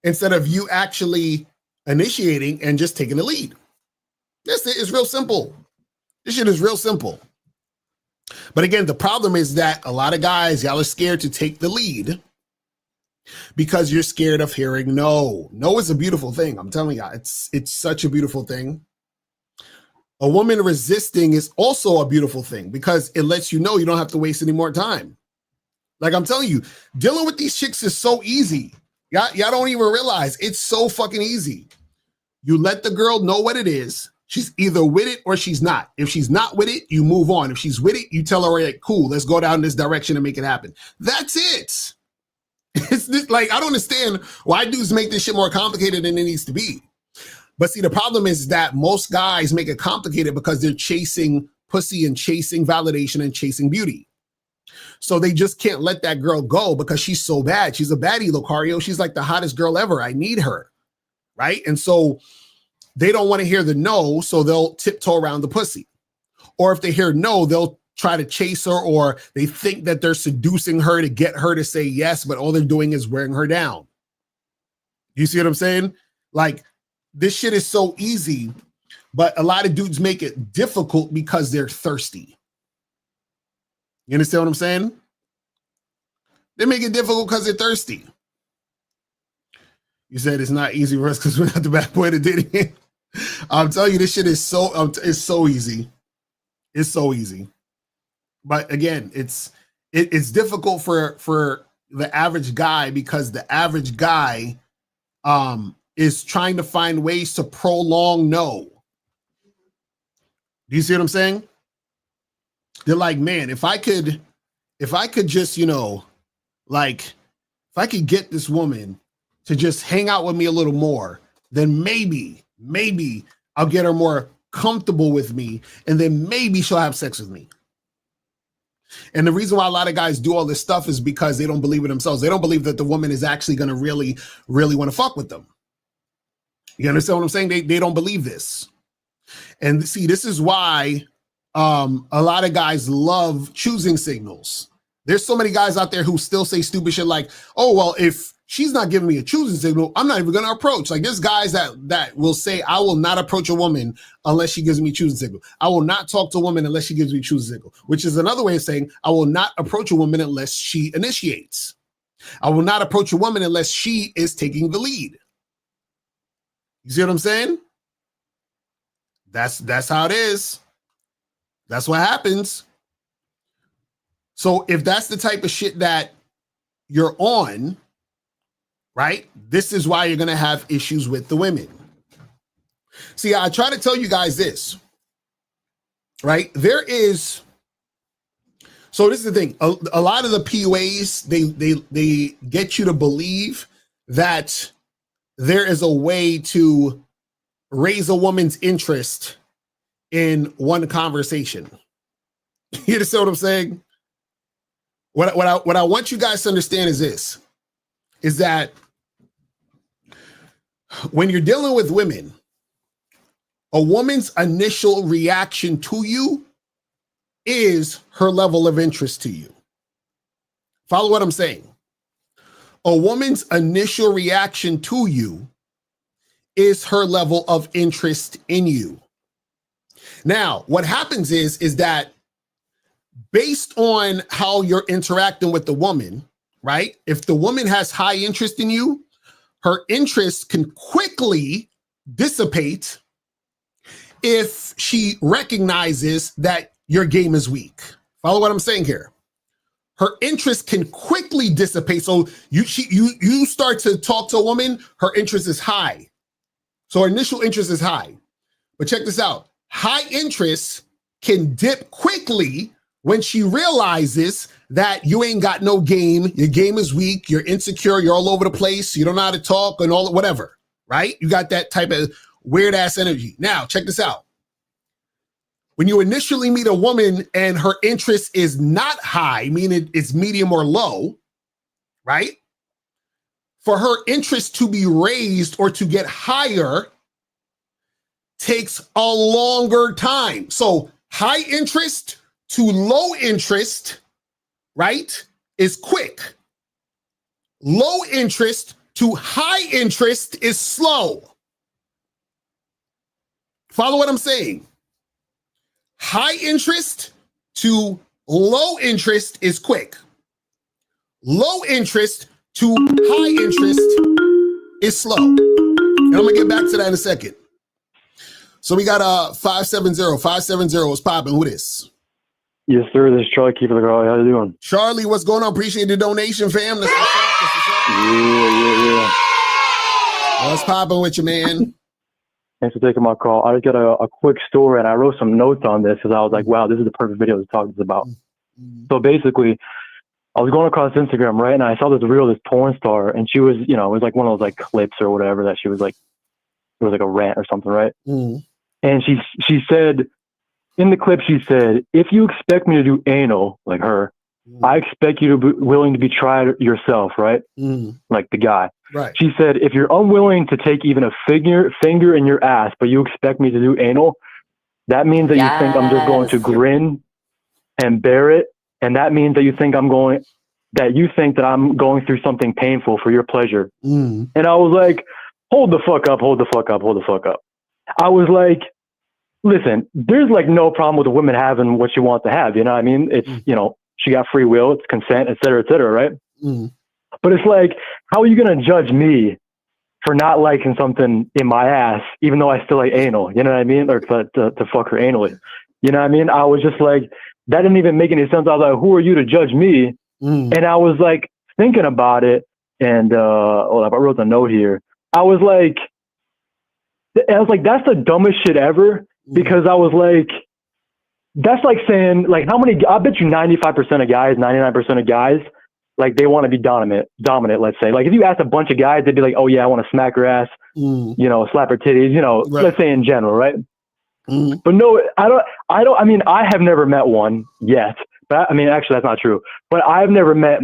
Instead of you actually initiating and just taking the lead. That's it. It's real simple. This shit is real simple. But again, the problem is that a lot of guys, y'all are scared to take the lead because you're scared of hearing no. No is a beautiful thing. I'm telling you, it's such a beautiful thing. A woman resisting is also a beautiful thing because it lets you know you don't have to waste any more time. Like I'm telling you, dealing with these chicks is so easy. Y'all don't even realize it's so fucking easy. You let the girl know what it is. She's either with it or she's not. If she's not with it, you move on. If she's with it, you tell her, right, cool, let's go down this direction and make it happen. That's it. It's just, like, I don't understand why dudes make this shit more complicated than it needs to be. But see, the problem is that most guys make it complicated because they're chasing pussy and chasing validation and chasing beauty. So they just can't let that girl go because she's so bad. She's a baddie, Locario. She's like the hottest girl ever. I need her, right? And so they don't want to hear the no, so they'll tiptoe around the pussy. Or if they hear no, they'll try to chase her, or they think that they're seducing her to get her to say yes, but all they're doing is wearing her down. You see what I'm saying? Like, this shit is so easy, but a lot of dudes make it difficult because they're thirsty. You understand what I'm saying? They make it difficult because they're thirsty. You said it's not easy for us because we're not the bad boy to dating. I'm telling you, this shit is it's so easy. It's so easy. But again, it's difficult for the average guy because the average guy is trying to find ways to prolong no. Do you see what I'm saying? They're like, man, if I could just, like, if I could get this woman to just hang out with me a little more, then maybe I'll get her more comfortable with me, and then maybe she'll have sex with me. And the reason why a lot of guys do all this stuff is because they don't believe in themselves. They don't believe that the woman is actually going to really, really want to fuck with them. You understand what I'm saying? They don't believe this. And see, this is why a lot of guys love choosing signals. There's so many guys out there who still say stupid shit like, oh, well, if she's not giving me a choosing signal, I'm not even going to approach. Like, there's guys that will say, I will not approach a woman unless she gives me a choosing signal. I will not talk to a woman unless she gives me a choosing signal, which is another way of saying I will not approach a woman unless she initiates. I will not approach a woman unless she is taking the lead. You see what I'm saying? That's how it is. That's what happens. So if that's the type of shit that you're on, right? This is why you're going to have issues with the women. See, I try to tell you guys this, right? So this is the thing. A lot of the PUAs, they get you to believe that there is a way to raise a woman's interest in one conversation. You understand what I'm saying? What I want you guys to understand is this, is that when you're dealing with women, a woman's initial reaction to you is her level of interest to you. Follow what I'm saying? A woman's initial reaction to you is her level of interest in you. Now, what happens is that based on how you're interacting with the woman, right? If the woman has high interest in you, her interest can quickly dissipate if she recognizes that your game is weak. Follow what I'm saying here. Her interest can quickly dissipate. So you start to talk to a woman, her interest is high. So her initial interest is high. But check this out. High interest can dip quickly when she realizes that you ain't got no game, your game is weak, you're insecure, you're all over the place, you don't know how to talk and all whatever, right? You got that type of weird ass energy. Now, check this out. When you initially meet a woman and her interest is not high, meaning it's medium or low, right? For her interest to be raised or to get higher takes a longer time. So high interest to low interest, right, is quick. Low interest to high interest is slow. Follow what I'm saying? High interest to low interest is quick. Low interest to high interest is slow. And I'm gonna get back to that in a second. So we got 570. 570 is popping. Who this? Yes, sir. This is Charlie. Keep it girl. How you doing? Charlie, what's going on? Appreciate the donation, fam. That's what's up. That's what's up. Yeah. What's popping with you, man? Thanks for taking my call. I just got a quick story, and I wrote some notes on this because I was like, wow, this is the perfect video to talk about. So basically, I was going across Instagram, right, and I saw this reel of this porn star, and she was, you know, it was like one of those like clips or whatever that she was like, it was like a rant or something, right? And she said, in the clip, she said, if you expect me to do anal, like her, I expect you to be willing to be tried yourself, right? Like the guy. Right. She said, if you're unwilling to take even a finger in your ass, but you expect me to do anal, that means that you think I'm just going to grin and bear it. And that means that you think I'm going through something painful for your pleasure. And I was like, hold the fuck up. I was like, listen, there's like no problem with a woman having what she wants to have. You know what I mean? It's, you know, she got free will, it's consent, et cetera, right? But it's like, how are you going to judge me for not liking something in my ass, even though I still like anal? You know what I mean? Or to fuck her anally. You know what I mean? I was just like, that didn't even make any sense. I was like, who are you to judge me? And I was like thinking about it. And hold up, I wrote the note here. I was like, that's the dumbest shit ever. Because I was like, that's like saying, like, I bet you 95% of guys, 99% of guys, like, they want to be dominant, let's say. Like, if you ask a bunch of guys, they'd be like, oh, yeah, I want to smack her ass, you know, slap her titties, you know, let's say in general, right? But no, I mean, I have never met one yet. But I mean, actually, that's not true. But I've never met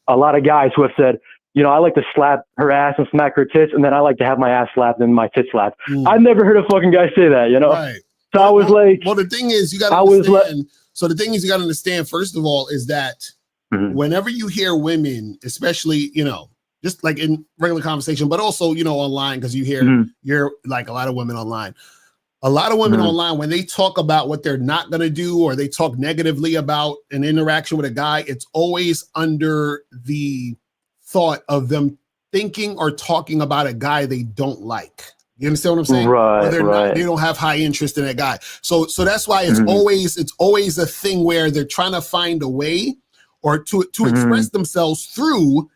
a lot of guys who have said, you know, I like to slap her ass and smack her tits, and then I like to have my ass slapped and my tits slapped. I've never heard a fucking guy say that, you know? Right. So I was like... Well, the thing is, you got to understand... So the thing is, you got to understand, first of all, is that whenever you hear women, especially, you know, just like in regular conversation, but also, you know, online, because you hear like a lot of women online. A lot of women online, when they talk about what they're not going to do, or they talk negatively about an interaction with a guy, it's always under the thought of them thinking or talking about a guy they don't like. You understand what I'm saying? Right, they don't have high interest in that guy. So that's why it's always a thing where they're trying to find a way or to express themselves through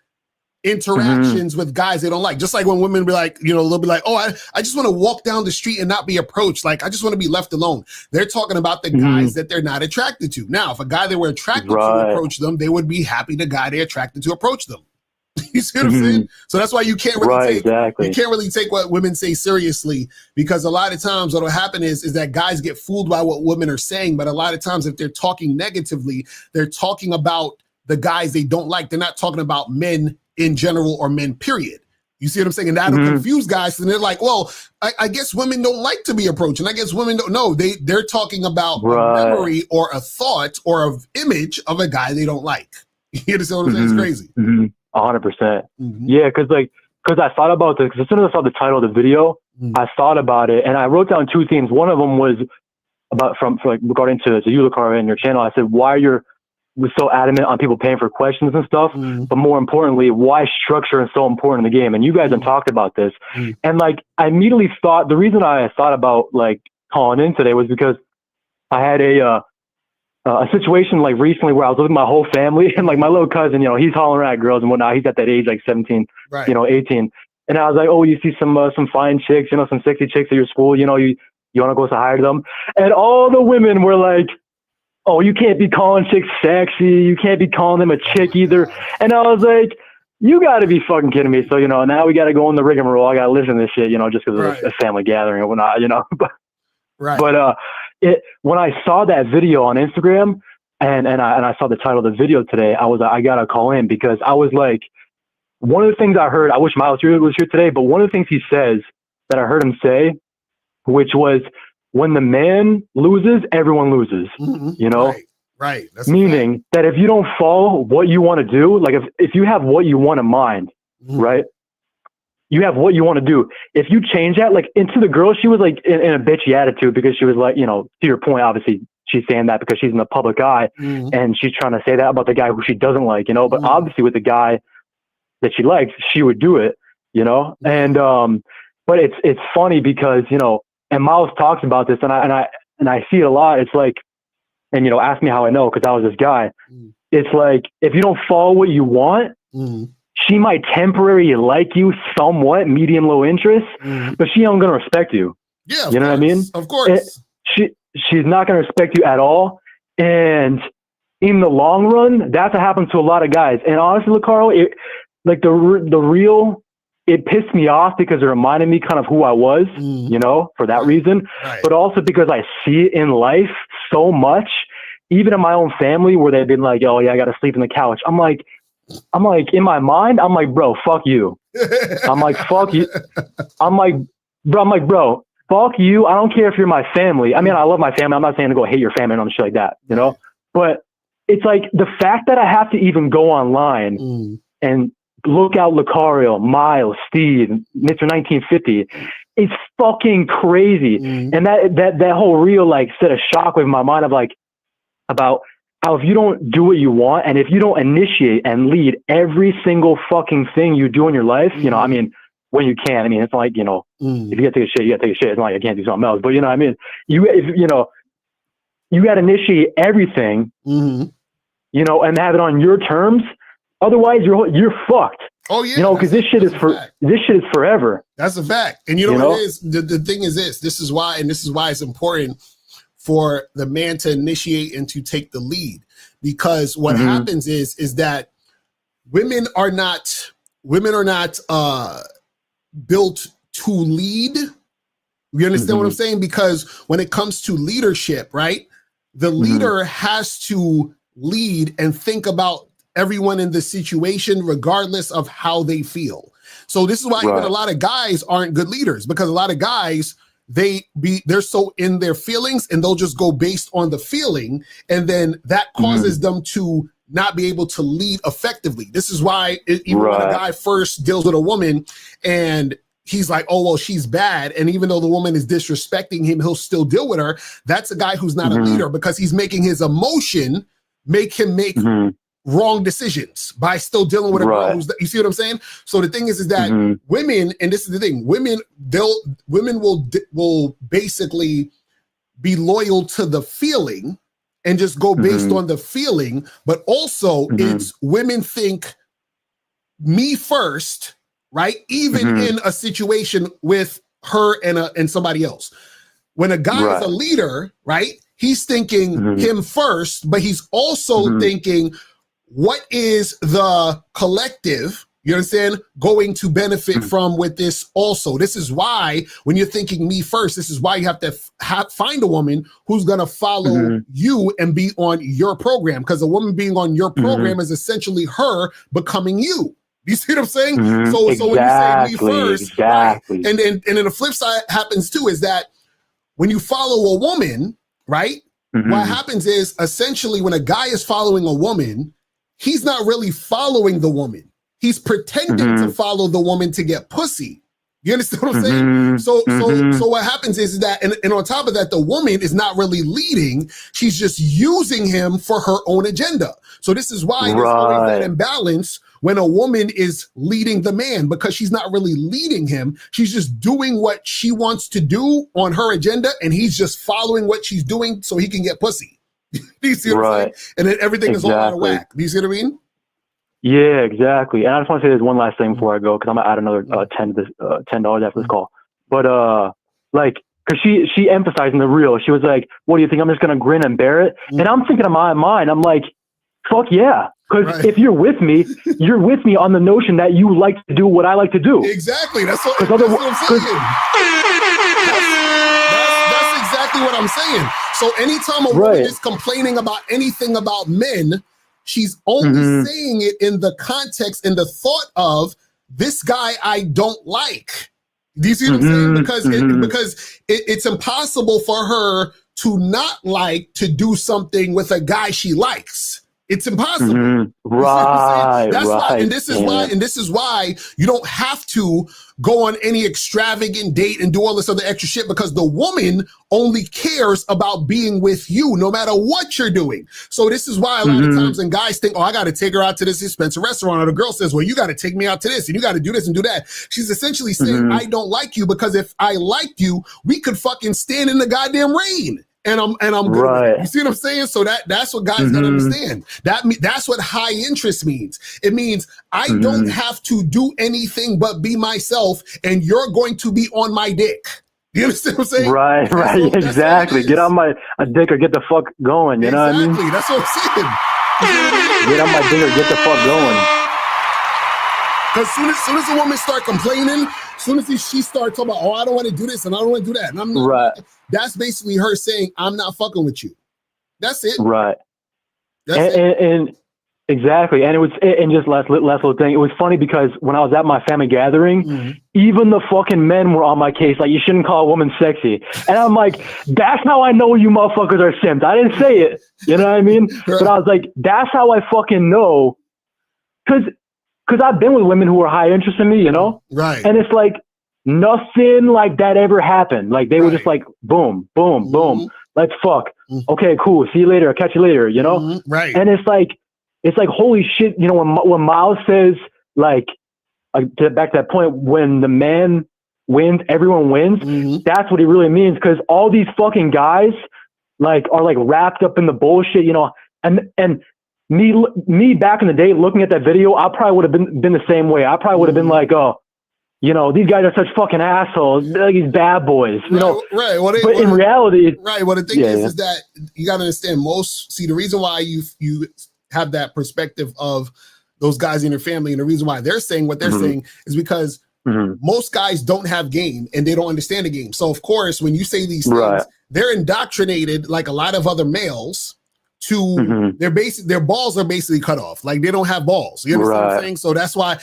interactions with guys they don't like. Just like when women be like, you know, they'll be like, oh, I just want to walk down the street and not be approached. Like, I just want to be left alone. They're talking about the guys that they're not attracted to. Now, if a guy they were attracted to approach them, they would be happy the guy they're attracted to approach them. You see what I'm saying? So that's why you can't really take what women say seriously, because a lot of times what'll happen is that guys get fooled by what women are saying. But a lot of times if they're talking negatively, they're talking about the guys they don't like. They're not talking about men in general or men, period. You see what I'm saying? And that'll confuse guys. And they're like, well, I guess women don't like to be approached. And I guess women don't know. They're talking about a memory or a thought or an image of a guy they don't like. You understand what I'm saying? It's crazy. 100%. Yeah, because I thought about this. Because as soon as I saw the title of the video, I thought about it, and I wrote down two themes. One of them was about regarding to you, Locario, and your channel. I said, why you're so adamant on people paying for questions and stuff, but more importantly, why structure is so important in the game. And you guys have talked about this, and like I immediately thought the reason I thought about like calling in today was because I had a situation like recently where I was with my whole family and like my little cousin, he's hollering at girls and whatnot. He's at that age, like 17, Right. 18. And I was like, oh, you see some fine chicks, some sexy chicks at your school, you want to go say hi to them. And all the women were like, oh, you can't be calling chicks sexy. You can't be calling them a chick either. And I was like, you got to be fucking kidding me. So, now we got to go in the rigmarole. I got to listen to this shit, just because Right. it's a family gathering and whatnot, but, Right. but, when I saw that video on Instagram and I saw the title of the video today, I was like, I got to call in because I was like, one of the things I heard, I wish Miles was here today, but one of the things he says that I heard him say, which was, when the man loses, everyone loses, Right. That's meaning that if you don't follow what you want to do, like if you have what you want in mind, right? You have what you want to do. If you change that, like, into the girl, she was like in a bitchy attitude because she was like, to your point, obviously she's saying that because she's in the public eye and she's trying to say that about the guy who she doesn't like, but obviously with the guy that she likes, she would do it, and, but it's funny because, and Miles talks about this and I see it a lot. It's like, and, ask me how I know, cause I was this guy. It's like, if you don't follow what you want, she might temporarily like you somewhat, medium, low interest, but she ain't gonna respect you. Yeah, you know what I mean? Of course. She's not gonna respect you at all. And in the long run, that's what happens to a lot of guys. And honestly, Locario, it pissed me off because it reminded me kind of who I was, for that reason, but also because I see it in life so much, even in my own family where they've been like, oh yeah, I got to sleep in the couch. I'm like, in my mind, I'm like, bro, fuck you. I'm like, fuck you. I'm like, bro, fuck you. I don't care if you're my family. I mean, I love my family. I'm not saying to go hate your family and shit like that, but it's like the fact that I have to even go online and look out Locario, Miles, Steve, Mr. 1950. It's fucking crazy. And that whole reel like set a shockwave in my mind of like, about how if you don't do what you want and if you don't initiate and lead every single fucking thing you do in your life, I mean, when you can, I mean, it's like, if you gotta take a shit, you gotta take a shit. It's not like I can't do something else, but I mean, you gotta initiate everything, and have it on your terms. Otherwise, you're fucked. Oh yeah, because this shit is forever. That's a fact. And what it is? The thing is this. This is why it's important for the man to initiate and to take the lead, because what happens is that women are not built to lead. You understand what I'm saying? Because when it comes to leadership, right, the leader has to lead and think about everyone in the situation, regardless of how they feel. So this is why even a lot of guys aren't good leaders, because a lot of guys, they're so in their feelings and they'll just go based on the feeling, and then that causes them to not be able to lead effectively. This is why even when a guy first deals with a woman and he's like, oh, well, she's bad, and even though the woman is disrespecting him, he'll still deal with her. That's a guy who's not a leader, because he's making his emotion make him make wrong decisions by still dealing with a girl who's, you see what I'm saying? So the thing is that women, and this is the thing, women will basically be loyal to the feeling and just go based on the feeling, but also it's women think me first, right? Even in a situation with her and somebody else. When a guy is a leader, right? He's thinking him first, but he's also thinking, what is the collective, you understand, going to benefit from with this also? This is why when you're thinking me first, this is why you have to find a woman who's going to follow you and be on your program, because a woman being on your program is essentially her becoming you. You see what I'm saying? So when you say me first, right? And then the flip side happens too, is that when you follow a woman, right? What happens is essentially when a guy is following a woman, he's not really following the woman. He's pretending to follow the woman to get pussy. You understand what I'm saying? So what happens is that, and on top of that, the woman is not really leading. She's just using him for her own agenda. So this is why there's always that imbalance when a woman is leading the man, because she's not really leading him. She's just doing what she wants to do on her agenda, and he's just following what she's doing so he can get pussy. Do you see what I'm saying? And then everything is all out of whack. Do you see what I mean? Yeah, exactly. And I just want to say this one last thing before I go, because I'm gonna add another $10 after this call. But like, because she emphasized in the reel, she was like, "What do you think? I'm just gonna grin and bear it?" And I'm thinking in my mind, I'm like, "Fuck yeah!" Because if you're with me on the notion that you like to do what I like to do. Exactly. That's what I'm saying. That's exactly what I'm saying. So anytime a woman is complaining about anything about men, she's only saying it in the context, in the thought of, this guy I don't like. Do you see what I'm saying? Because it's impossible for her to not like to do something with a guy she likes. It's impossible. Why, and this is why you don't have to go on any extravagant date and do all this other extra shit, because the woman only cares about being with you no matter what you're doing. So this is why a lot of times when guys think, oh, I got to take her out to this expensive restaurant, or the girl says, well, you got to take me out to this and you got to do this and do that. She's essentially saying, I don't like you, because if I liked you, we could fucking stand in the goddamn rain. And I'm good. With it. You see what I'm saying? So that's what guys gotta understand. That's what high interest means. It means I don't have to do anything but be myself, and you're going to be on my dick. You understand what I'm saying? Right, exactly. Get on my dick or get the fuck going. You know what I mean? Exactly. That's what I'm saying. Get on my dick or get the fuck going. Because soon as a woman start complaining, as soon as she starts talking about, oh, I don't want to do this and I don't want to do that, and I'm not, that's basically her saying, I'm not fucking with you. That's it. Right. That's and exactly. And it was, and just last little thing, it was funny because when I was at my family gathering, even the fucking men were on my case, like, you shouldn't call a woman sexy. And I'm like, that's how I know you motherfuckers are simps. I didn't say it. You know what I mean? But I was like, that's how I fucking know. Because I've been with women who are high interest in me, you know? Right. And it's like, nothing like that ever happened. Like, they were just like, boom, boom, boom. Let's fuck. Okay, cool. See you later. I'll catch you later, you know? Right. And it's like, holy shit, you know, when Miles says, like back to that point, when the man wins, everyone wins, that's what he really means. Because all these fucking guys, like, are like wrapped up in the bullshit, you know? And me back in the day looking at that video, I probably would have been the same way. I probably would have been like, oh, you know, these guys are such fucking assholes. They're like these bad boys, you know. Right. But in reality, well, the thing is that you got to understand, the reason why you have that perspective of those guys in your family, and the reason why they're saying what they're saying is because most guys don't have game and they don't understand the game. So of course, when you say these things, they're indoctrinated like a lot of other males to their balls are basically cut off. Like, they don't have balls. You understand what I'm saying? So that's why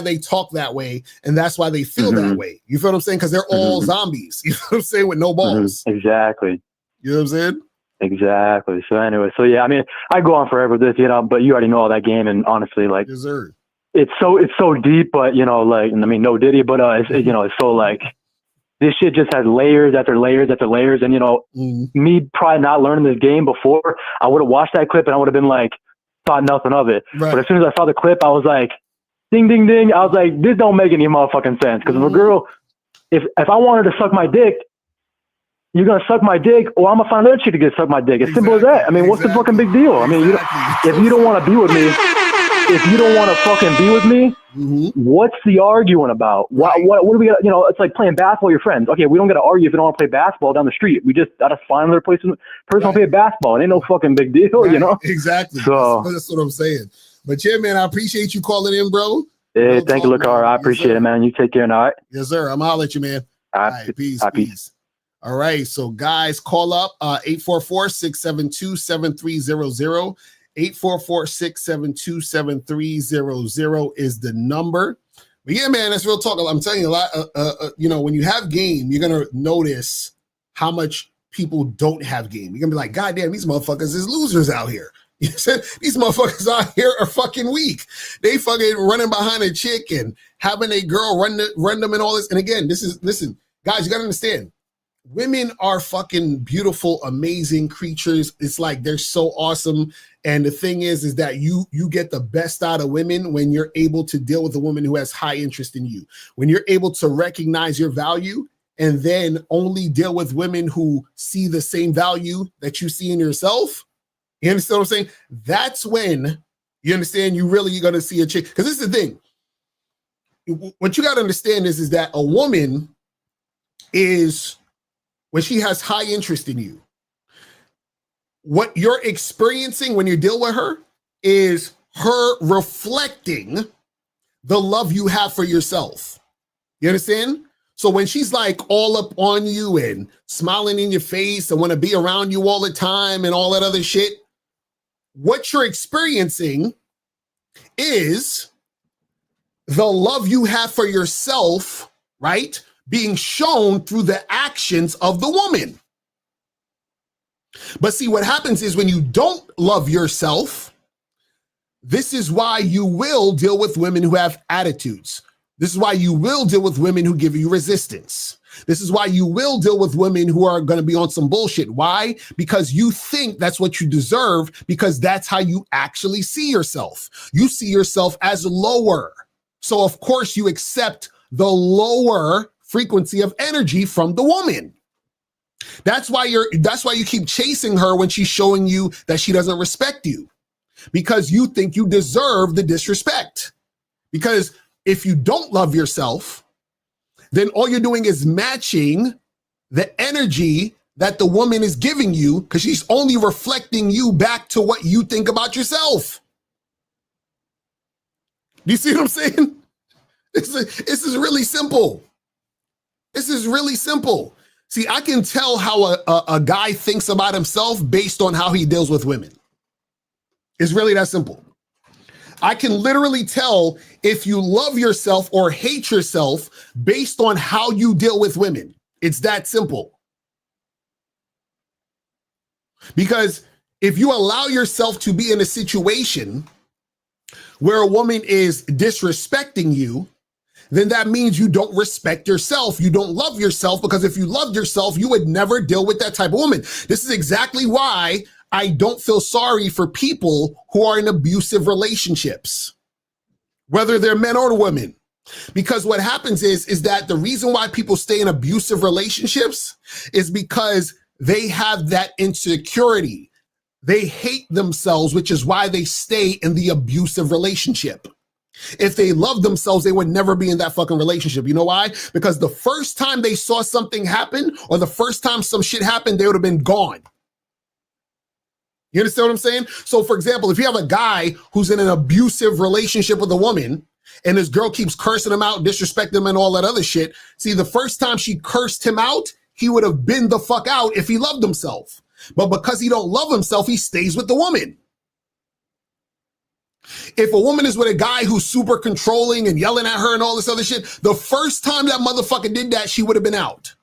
they talk that way, and that's why they feel that way. You feel what I'm saying? Because they're all zombies. You know what I'm saying? With no balls. Exactly. You know what I'm saying? Exactly. So anyway, yeah, I mean, I go on forever with this, you know, but you already know all that game, and honestly, like, it's so deep, but, you know, like, I mean, no Diddy, but you know, it's so like, this shit just has layers after layers after layers. And, you know, me probably not learning this game before, I would have watched that clip and I would have been like, thought nothing of it. But as soon as I saw the clip, I was like, ding, ding, ding. I was like, this don't make any motherfucking sense. Because if a girl, if I want her to suck my dick, you're going to suck my dick, or I'm going to find another chick to get suck my dick. As simple as that. I mean, what's the fucking big deal? I mean, if you don't want to be with me, if you don't want to fucking be with me, what's the arguing about? What do we got? You know, it's like playing basketball with your friends. Okay, we don't got to argue if you don't want to play basketball down the street. We just got to find another person to play basketball. It ain't no fucking big deal, you know? Exactly. So that's what I'm saying. But yeah, man, I appreciate you calling in, bro. Hey, thank you, Locario. I appreciate it, man. You take care now, all right? Yes, sir. I'm holler at you, man. All right, peace. All right, so guys, call up 844-672-7300. 844-672-7300 is the number. But yeah, man, that's real talk. I'm telling you a lot. You know, when you have game, you're gonna notice how much people don't have game. You're gonna be like, God damn, these motherfuckers is losers out here. These motherfuckers out here are fucking weak. They fucking running behind a chick and having a girl run them and all this. And again, listen, guys, you gotta understand. Women are fucking beautiful, amazing creatures. It's like they're so awesome. And the thing is that you get the best out of women when you're able to deal with a woman who has high interest in you. When you're able to recognize your value and then only deal with women who see the same value that you see in yourself. You understand what I'm saying? That's when you understand you're going to see a chick. Because this is the thing. What you got to understand is that a woman is, when she has high interest in you, what you're experiencing when you deal with her is her reflecting the love you have for yourself. You understand? So when she's like all up on you and smiling in your face and want to be around you all the time and all that other shit, what you're experiencing is the love you have for yourself, right? Being shown through the actions of the woman. But see, what happens is when you don't love yourself, this is why you will deal with women who have attitudes. This is why you will deal with women who give you resistance. This is why you will deal with women who are going to be on some bullshit. Why? Because you think that's what you deserve, because that's how you actually see yourself. You see yourself as lower. So of course you accept the lower frequency of energy from the woman. That's why you keep chasing her when she's showing you that she doesn't respect you, because you think you deserve the disrespect. Because if you don't love yourself, then all you're doing is matching the energy that the woman is giving you, because she's only reflecting you back to what you think about yourself. Do you see what I'm saying? This is really simple. This is really simple. See, I can tell how a guy thinks about himself based on how he deals with women. It's really that simple. I can literally tell if you love yourself or hate yourself based on how you deal with women. It's that simple. Because if you allow yourself to be in a situation where a woman is disrespecting you, then that means you don't respect yourself. You don't love yourself, because if you loved yourself, you would never deal with that type of woman. This is exactly why I don't feel sorry for people who are in abusive relationships, whether they're men or women. Because what happens is that the reason why people stay in abusive relationships is because they have that insecurity. They hate themselves, which is why they stay in the abusive relationship. If they love themselves, they would never be in that fucking relationship. You know why? Because the first time they saw something happen, or the first time some shit happened, they would have been gone. You understand what I'm saying? So for example, if you have a guy who's in an abusive relationship with a woman and this girl keeps cursing him out, disrespecting him and all that other shit, see, the first time she cursed him out, he would have been the fuck out if he loved himself. But because he don't love himself, he stays with the woman. If a woman is with a guy who's super controlling and yelling at her and all this other shit, the first time that motherfucker did that, she would have been out.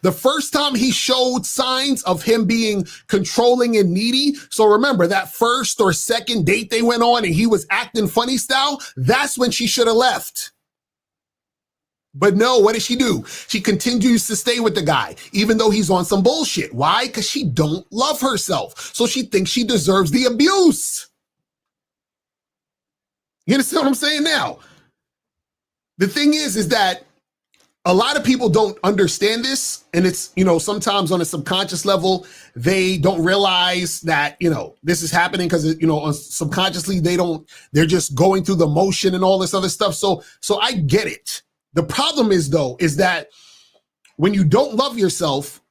The first time he showed signs of him being controlling and needy, so remember that first or second date they went on and he was acting funny style, that's when she should have left. But no, what does she do? She continues to stay with the guy, even though he's on some bullshit. Why? Because she don't love herself. So she thinks she deserves the abuse. You understand what I'm saying now? The thing is that a lot of people don't understand this, and it's, sometimes on a subconscious level, they don't realize that, this is happening because, subconsciously they're just going through the motion and all this other stuff. So I get it. The problem is that when you don't love yourself,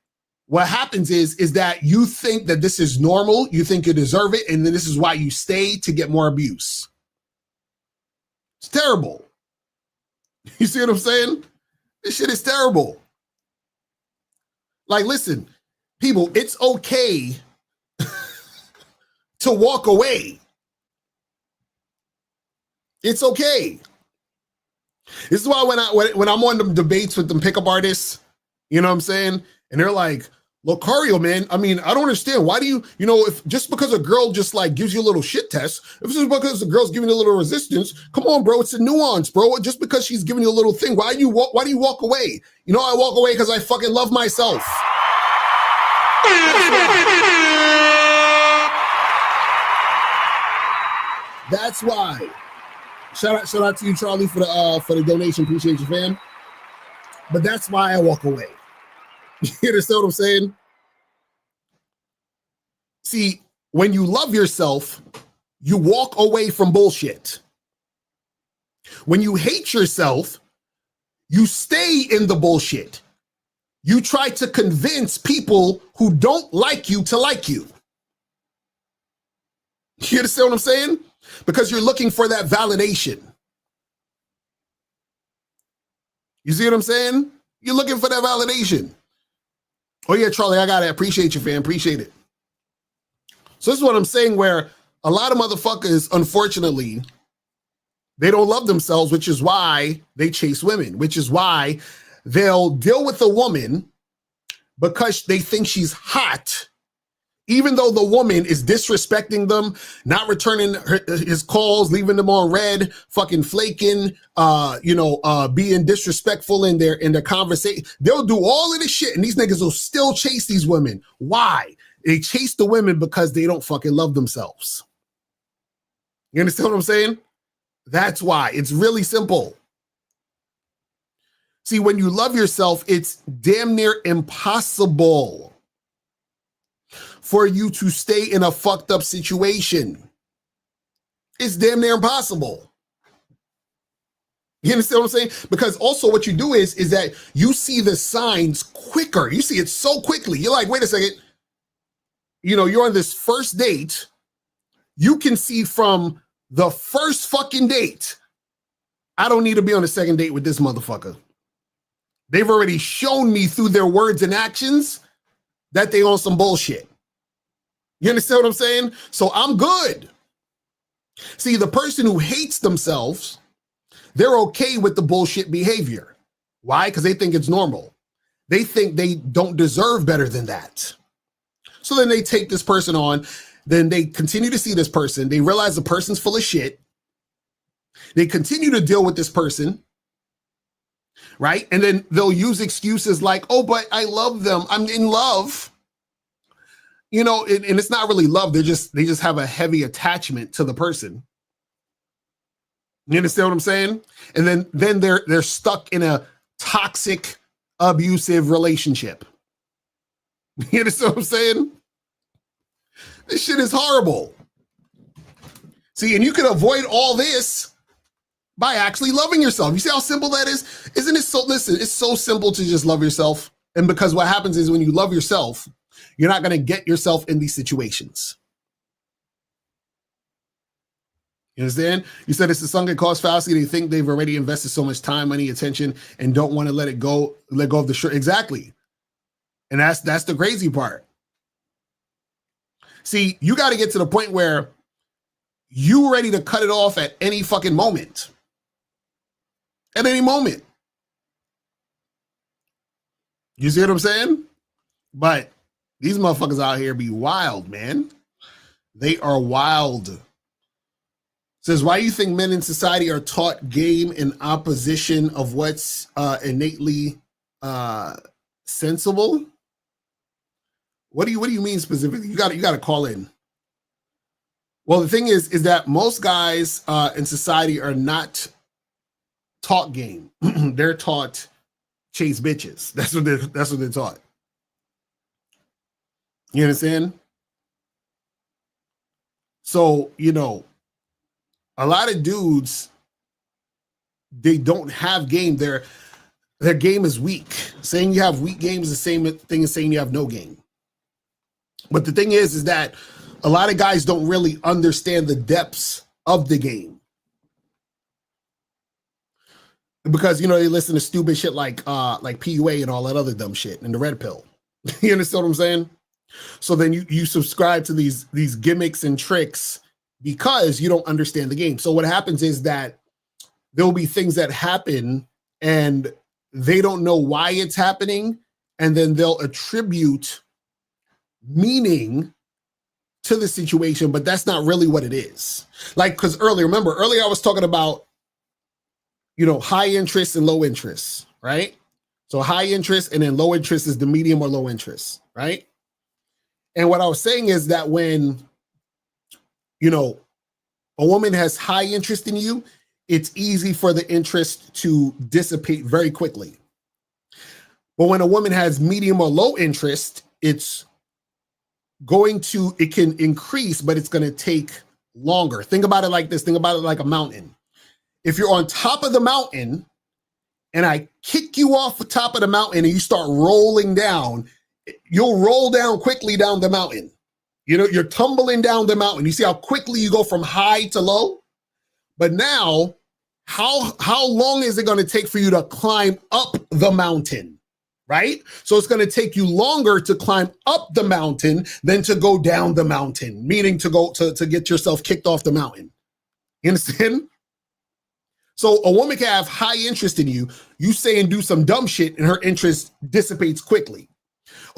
what happens is that you think that this is normal, you think you deserve it, and then this is why you stay to get more abuse. It's terrible. You see what I'm saying? This shit is terrible. Like, listen, people, it's okay to walk away. It's okay. This is why when I'm on them debates with them pickup artists, you know what I'm saying? And they're like, Locario, man, I mean, I don't understand. Why do you know, if just because a girl just like gives you a little shit test, if it's just because the girl's giving you a little resistance, come on, bro, it's a nuance, bro. Just because she's giving you a little thing, why do you walk away? You know, I walk away because I fucking love myself. That's why. Shout out to you, Charlie, for the donation. Appreciate you, fam. But that's why I walk away. You understand what I'm saying? See, when you love yourself, you walk away from bullshit. When you hate yourself, you stay in the bullshit. You try to convince people who don't like you to like you. You understand what I'm saying? Because you're looking for that validation. You see what I'm saying? You're looking for that validation. Oh yeah, Charlie, I got it. Appreciate you, fam. Appreciate it. So this is what I'm saying, where a lot of motherfuckers, unfortunately, they don't love themselves, which is why they chase women, which is why they'll deal with a woman because they think she's hot, even though the woman is disrespecting them, not returning his calls, leaving them on red, fucking flaking, being disrespectful in their conversation. They'll do all of this shit, and these niggas will still chase these women. Why? They chase the women because they don't fucking love themselves. You understand what I'm saying? That's why. It's really simple. See, when you love yourself, it's damn near impossible for you to stay in a fucked up situation. It's damn near impossible. You understand what I'm saying? Because also what you do is that you see the signs quicker. You see it so quickly. You're like, wait a second. You know, you're on this first date. You can see from the first fucking date, I don't need to be on a second date with this motherfucker. They've already shown me through their words and actions that they on some bullshit. You understand what I'm saying? So I'm good. See, the person who hates themselves, they're okay with the bullshit behavior. Why? Because they think it's normal. They think they don't deserve better than that. So then they take this person on, then they continue to see this person. They realize the person's full of shit. They continue to deal with this person, right? And then they'll use excuses like, oh, but I love them. I'm in love. You know, and it's not really love. They just have a heavy attachment to the person. You understand what I'm saying? And then they're stuck in a toxic, abusive relationship. You understand what I'm saying? This shit is horrible. See, and you can avoid all this by actually loving yourself. You see how simple that is? Isn't it so? Listen, it's so simple to just love yourself. And because what happens is when you love yourself, you're not going to get yourself in these situations. You understand? You said it's the sunk cost fallacy. They think they've already invested so much time, money, attention, and don't want to let go of the shirt. Exactly. And that's the crazy part. See, you got to get to the point where you ready to cut it off at any fucking moment. At any moment. You see what I'm saying? But these motherfuckers out here be wild, man. They are wild. Says, why do you think men in society are taught game in opposition of what's innately sensible? What do you mean specifically? You got to call in. Well, the thing is that most guys in society are not taught game. They're taught chase bitches. That's what they're taught. You understand? So, you know, a lot of dudes, they don't have game. Their game is weak. Saying you have weak game is the same thing as saying you have no game. But the thing is that a lot of guys don't really understand the depths of the game. Because, you know, they listen to stupid shit like PUA and all that other dumb shit and the red pill. You understand what I'm saying? So then you subscribe to these gimmicks and tricks because you don't understand the game. So what happens is that there'll be things that happen and they don't know why it's happening. And then they'll attribute meaning to the situation, but that's not really what it is. Like, because earlier I was talking about, high interest and low interest, right? So high interest and then low interest is the medium or low interest, right? And what I was saying is that when, a woman has high interest in you, it's easy for the interest to dissipate very quickly. But when a woman has medium or low interest, it can increase, but it's going to take longer. Think about it like this. Think about it like a mountain. If you're on top of the mountain and I kick you off the top of the mountain and you start rolling down, you'll roll down quickly down the mountain. You're tumbling down the mountain. You see how quickly you go from high to low? But now, how long is it going to take for you to climb up the mountain, right? So it's going to take you longer to climb up the mountain than to go down the mountain, meaning to go to get yourself kicked off the mountain. You understand? So a woman can have high interest in you. You say and do some dumb shit and her interest dissipates quickly.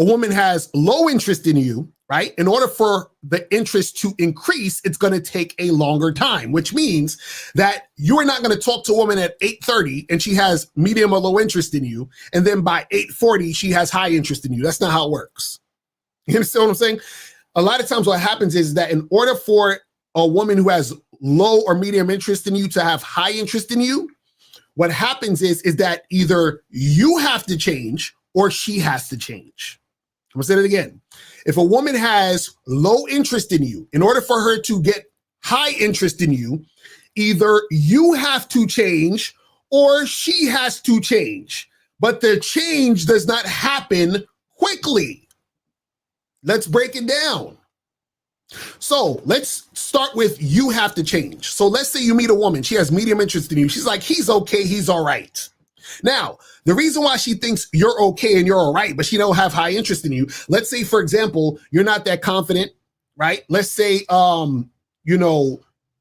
A woman has low interest in you, right? In order for the interest to increase, it's going to take a longer time, which means that you are not going to talk to a woman at 8:30 and she has medium or low interest in you. And then by 8:40, she has high interest in you. That's not how it works. You understand what I'm saying? A lot of times what happens is that in order for a woman who has low or medium interest in you to have high interest in you, what happens is that either you have to change or she has to change. I'm gonna say that again. If a woman has low interest in you, in order for her to get high interest in you, either you have to change or she has to change. But the change does not happen quickly. Let's break it down. So let's start with you have to change. So let's say you meet a woman, she has medium interest in you. She's like, he's okay, he's all right. Now, the reason why she thinks you're okay and you're all right, but she don't have high interest in you, let's say, for example, you're not that confident, right? Let's say,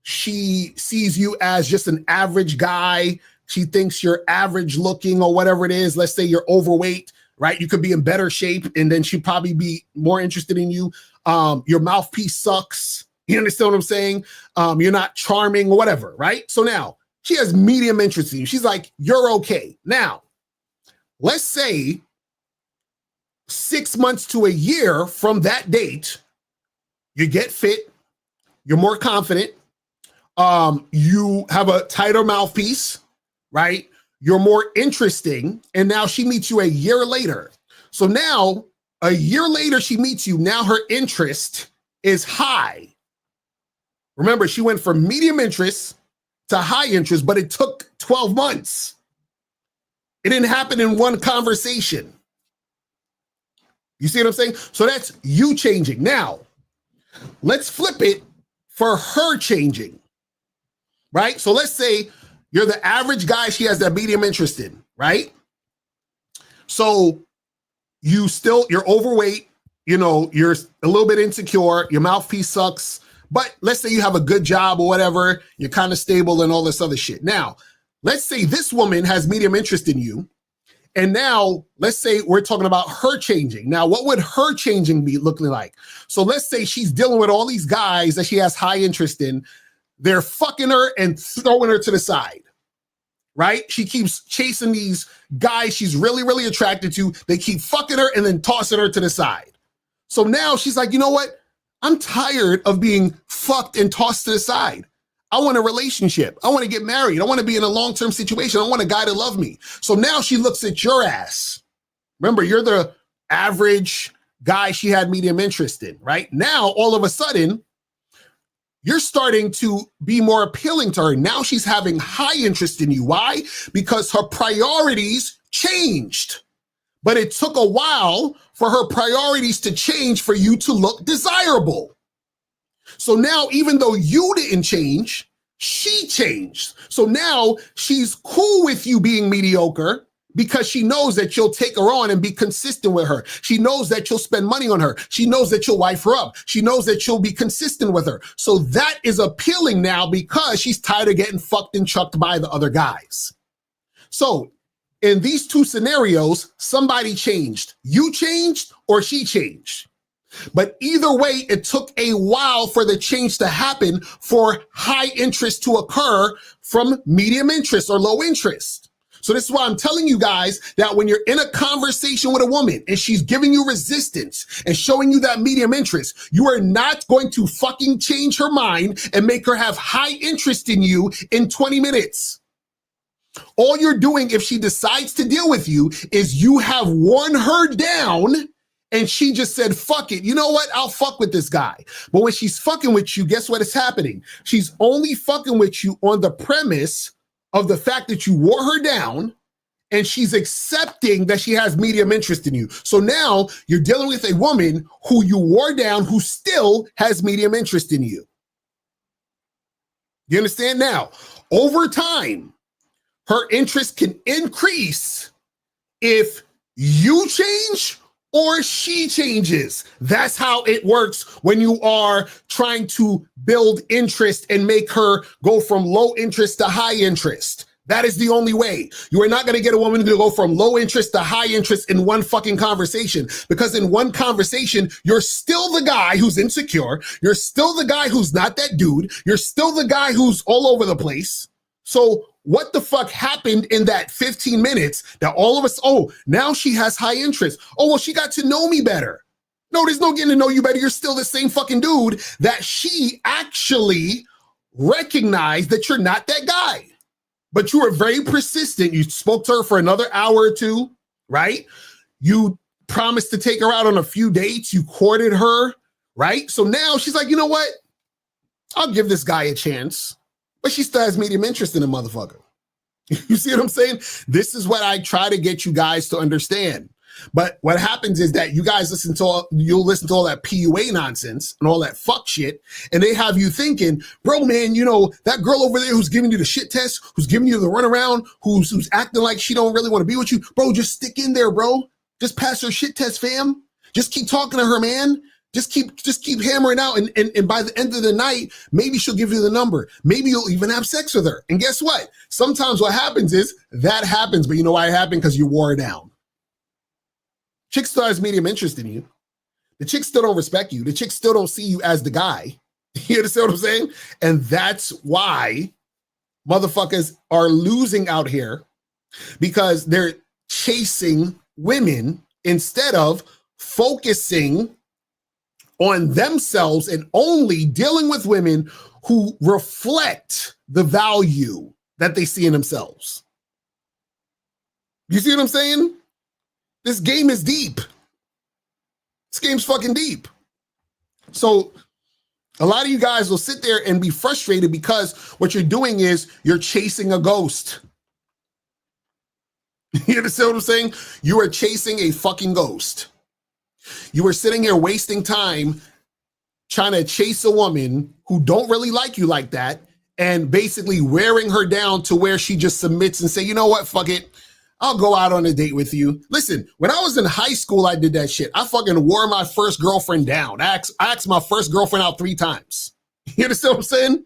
she sees you as just an average guy. She thinks you're average looking or whatever it is. Let's say you're overweight, right? You could be in better shape and then she'd probably be more interested in you. Your mouthpiece sucks. You understand what I'm saying? You're not charming or whatever, right? So now, she has medium interest in you. She's like, you're okay. Now, let's say 6 months to a year from that date, you get fit, you're more confident, you have a tighter mouthpiece, right? You're more interesting, and now she meets you a year later. So now, a year later, she meets you. Now her interest is high. Remember, she went from medium interest to high interest, but it took 12 months. It didn't happen in one conversation. You see what I'm saying? So that's you changing. Now, let's flip it for her changing, right? So let's say you're the average guy she has that medium interest in, right? So you're overweight, you're a little bit insecure, your mouthpiece sucks, but let's say you have a good job or whatever, you're kind of stable and all this other shit. Now, let's say this woman has medium interest in you, and now let's say we're talking about her changing. Now, what would her changing be looking like? So let's say she's dealing with all these guys that she has high interest in. They're fucking her and throwing her to the side, right? She keeps chasing these guys she's really, really attracted to. They keep fucking her and then tossing her to the side. So now she's like, you know what? I'm tired of being fucked and tossed to the side. I want a relationship. I want to get married. I want to be in a long-term situation. I want a guy to love me. So now she looks at your ass. Remember, you're the average guy she had medium interest in, right? Now, all of a sudden, you're starting to be more appealing to her. Now she's having high interest in you. Why? Because her priorities changed. But it took a while for her priorities to change for you to look desirable. So now, even though you didn't change, she changed. So now she's cool with you being mediocre because she knows that you'll take her on and be consistent with her. She knows that you'll spend money on her. She knows that you'll wife her up. She knows that you'll be consistent with her. So that is appealing now because she's tired of getting fucked and chucked by the other guys. So in these two scenarios, somebody changed. You changed or she changed. But either way, it took a while for the change to happen, for high interest to occur from medium interest or low interest. So this is why I'm telling you guys that when you're in a conversation with a woman and she's giving you resistance and showing you that medium interest, you are not going to fucking change her mind and make her have high interest in you in 20 minutes. All you're doing if she decides to deal with you is you have worn her down and she just said, fuck it. You know what? I'll fuck with this guy. But when she's fucking with you, guess what is happening? She's only fucking with you on the premise of the fact that you wore her down, and she's accepting that she has medium interest in you. So now you're dealing with a woman who you wore down, who still has medium interest in you. You understand? Now, over time, her interest can increase if you change or she changes. That's how it works when you are trying to build interest and make her go from low interest to high interest. That is the only way. You are not going to get a woman to go from low interest to high interest in one fucking conversation, because in one conversation, you're still the guy who's insecure. You're still the guy who's not that dude. You're still the guy who's all over the place. So what the fuck happened in that 15 minutes that all of us, oh, now she has high interest. Oh, well, she got to know me better. No, there's no getting to know you better. You're still the same fucking dude that she actually recognized that you're not that guy. But you were very persistent. You spoke to her for another hour or two, right? You promised to take her out on a few dates. You courted her, right? So now she's like, you know what? I'll give this guy a chance. But she still has medium interest in a motherfucker. You see what I'm saying? This is what I try to get you guys to understand. But what happens is that you guys you'll listen to all that PUA nonsense and all that fuck shit, and they have you thinking, bro, man, you know, that girl over there who's giving you the shit test, who's giving you the runaround, who's acting like she don't really want to be with you, bro, just stick in there, bro. Just pass her shit test, fam. Just keep talking to her, man. Just keep hammering out, and by the end of the night, maybe she'll give you the number. Maybe you'll even have sex with her. And guess what? Sometimes what happens is that happens, but you know why it happened? Because you wore her down. Chick still has medium interest in you. The chick still don't respect you. The chick still don't see you as the guy. You understand what I'm saying? And that's why motherfuckers are losing out here, because they're chasing women instead of focusing on themselves and only dealing with women who reflect the value that they see in themselves. You see what I'm saying? This game is deep. This game's fucking deep. So a lot of you guys will sit there and be frustrated because what you're doing is you're chasing a ghost. You understand what I'm saying? You are chasing a fucking ghost. You are sitting here wasting time trying to chase a woman who don't really like you like that, and basically wearing her down to where she just submits and say, you know what, fuck it. I'll go out on a date with you. Listen, when I was in high school, I did that shit. I fucking wore my first girlfriend down. I asked my first girlfriend out 3 times. You understand what I'm saying?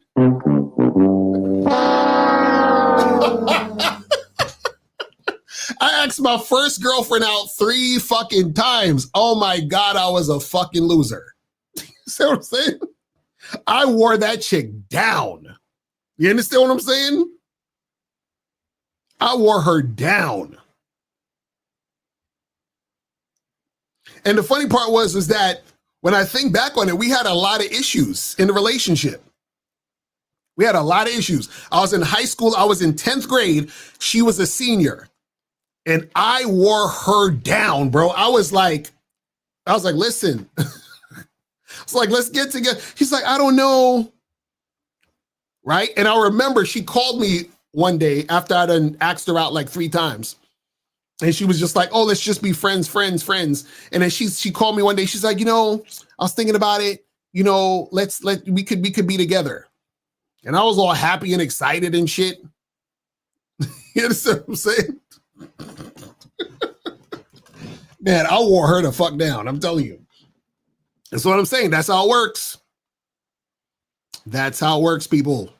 I asked my first girlfriend out 3 fucking times. Oh my God, I was a fucking loser. See what I'm saying? I wore that chick down. You understand what I'm saying? I wore her down. And the funny part was that when I think back on it, we had a lot of issues in the relationship. We had a lot of issues. I was in high school. I was in 10th grade. She was a senior. And I wore her down, bro. I was like, listen. It's like, let's get together. She's like, I don't know. Right? And I remember she called me one day after I done asked her out like 3 times. And she was just like, oh, let's just be friends. And then she called me one day. She's like, you know, I was thinking about it. You know, we could be together. And I was all happy and excited and shit. You understand what I'm saying? Man, I wore her the fuck down. I'm telling you. That's what I'm saying. That's how it works. That's how it works, people.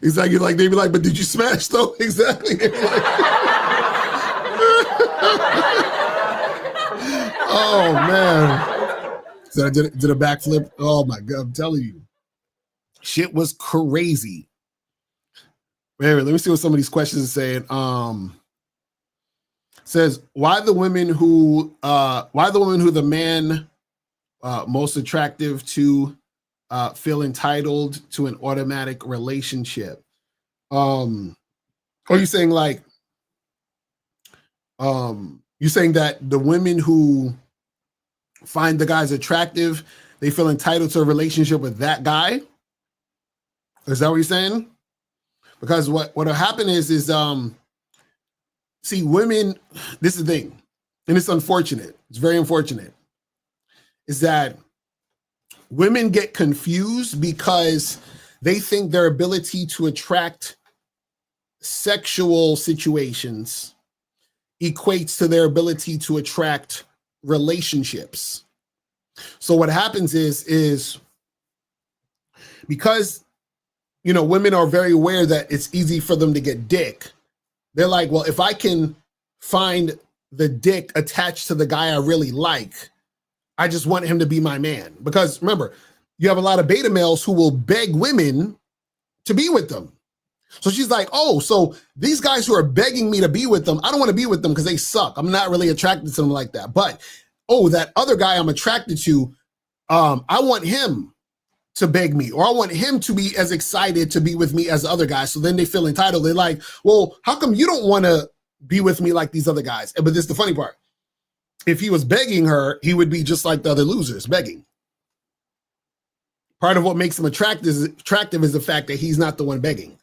Exactly. Like they be like, but did you smash though? Exactly. Oh man. So I did a backflip. Oh my God, I'm telling you. Shit was crazy. Wait, let me see what some of these questions are saying. Says, why the women who the man most attractive to feel entitled to an automatic relationship? Are you saying like you're saying that the women who find the guys attractive, they feel entitled to a relationship with that guy? Is that what you're saying? Because what'll happen is see, women, this is the thing, and it's unfortunate, it's very unfortunate, is that women get confused because they think their ability to attract sexual situations equates to their ability to attract relationships. So what happens is because, you know, women are very aware that it's easy for them to get dick. They're like, well, if I can find the dick attached to the guy I really like, I just want him to be my man. Because remember, you have a lot of beta males who will beg women to be with them. So she's like, oh, so these guys who are begging me to be with them, I don't want to be with them because they suck. I'm not really attracted to them like that. But, oh, that other guy I'm attracted to, I want him to beg me, or I want him to be as excited to be with me as the other guys. So then they feel entitled. They're like, well, how come you don't want to be with me like these other guys? But this is the funny part. If he was begging her, he would be just like the other losers begging. Part of what makes him attractive is the fact that he's not the one begging.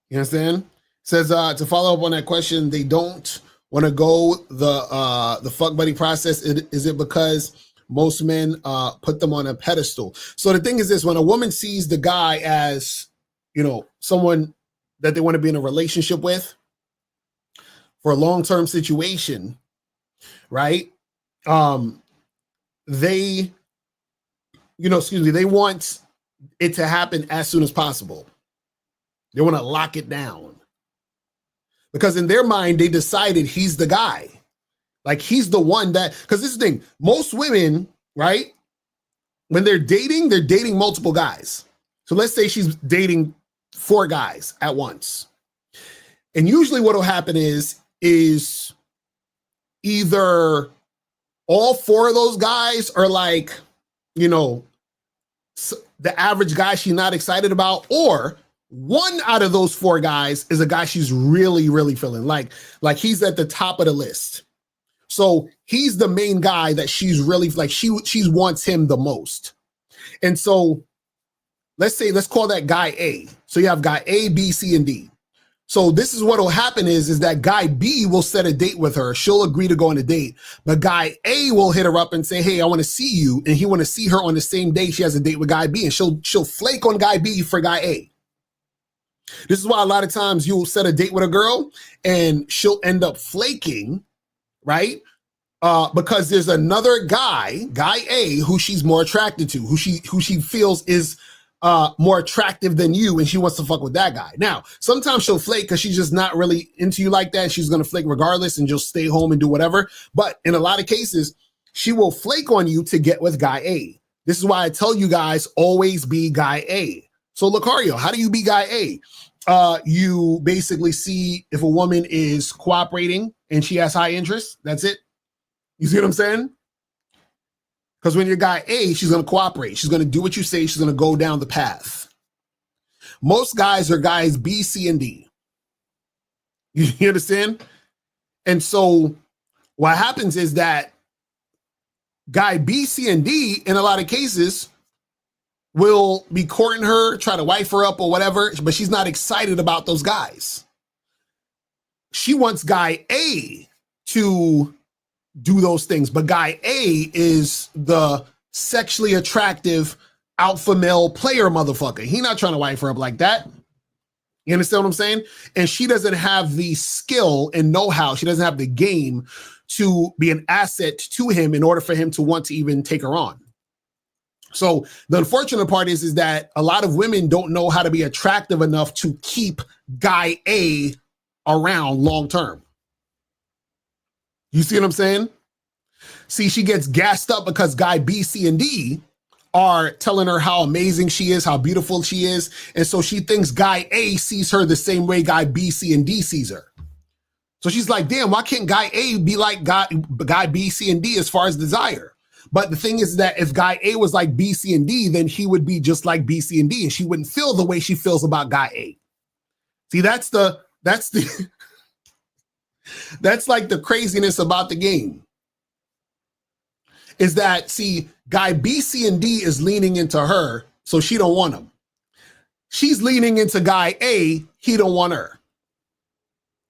You understand? Says to follow up on that question, they don't want to go the fuck buddy process. Is it because most men put them on a pedestal? So the thing is this: when a woman sees the guy as, you know, someone that they want to be in a relationship with for a long-term situation, right? They want it to happen as soon as possible. They want to lock it down. Because in their mind, they decided he's the guy. Like he's the one that, because this is the thing, most women, right? When they're dating multiple guys. So let's say she's dating 4 guys at once. And usually what will happen is either all 4 of those guys are like, you know, the average guy she's not excited about, or 1 out of those 4 guys is a guy she's really, really feeling like he's at the top of the list. So he's the main guy that she's really like, she wants him the most. And so let's call that guy A. So you have guy A, B, C, and D. So this is what will happen is that guy B will set a date with her. She'll agree to go on a date, but guy A will hit her up and say, hey, I want to see you. And he want to see her on the same day she has a date with guy B, and she'll flake on guy B for guy A. This is why a lot of times you'll set a date with a girl and she'll end up flaking, right? Because there's another guy A, who she's more attracted to, who she feels is more attractive than you, and she wants to fuck with that guy. Now, sometimes she'll flake because she's just not really into you like that. She's going to flake regardless and just stay home and do whatever. But in a lot of cases, she will flake on you to get with guy A. This is why I tell you guys, always be guy A. So Locario, how do you be guy A? You basically see if a woman is cooperating and she has high interest. That's it. You see what I'm saying? Because when you're guy A, she's going to cooperate. She's going to do what you say. She's going to go down the path. Most guys are guys B, C, and D. You understand? And so what happens is that guy B, C, and D, in a lot of cases, will be courting her, try to wife her up or whatever, but she's not excited about those guys. She wants guy A to do those things, but guy A is the sexually attractive alpha male player motherfucker. He not trying to wife her up like that. You understand what I'm saying? And she doesn't have the skill and know-how. She doesn't have the game to be an asset to him in order for him to want to even take her on. So the unfortunate part is that a lot of women don't know how to be attractive enough to keep guy A around long term. You see what I'm saying? See, she gets gassed up because guy B, C, and D are telling her how amazing she is, how beautiful she is. And so she thinks guy A sees her the same way guy B, C, and D sees her. So she's like, damn, why can't guy A be like guy B, C, and D as far as desire? But the thing is that if guy A was like B, C, and D, then he would be just like B, C, and D, and she wouldn't feel the way she feels about guy A. See, that's like the craziness about the game. Is that, see, guy B, C, and D is leaning into her, so she don't want him. She's leaning into guy A, he don't want her.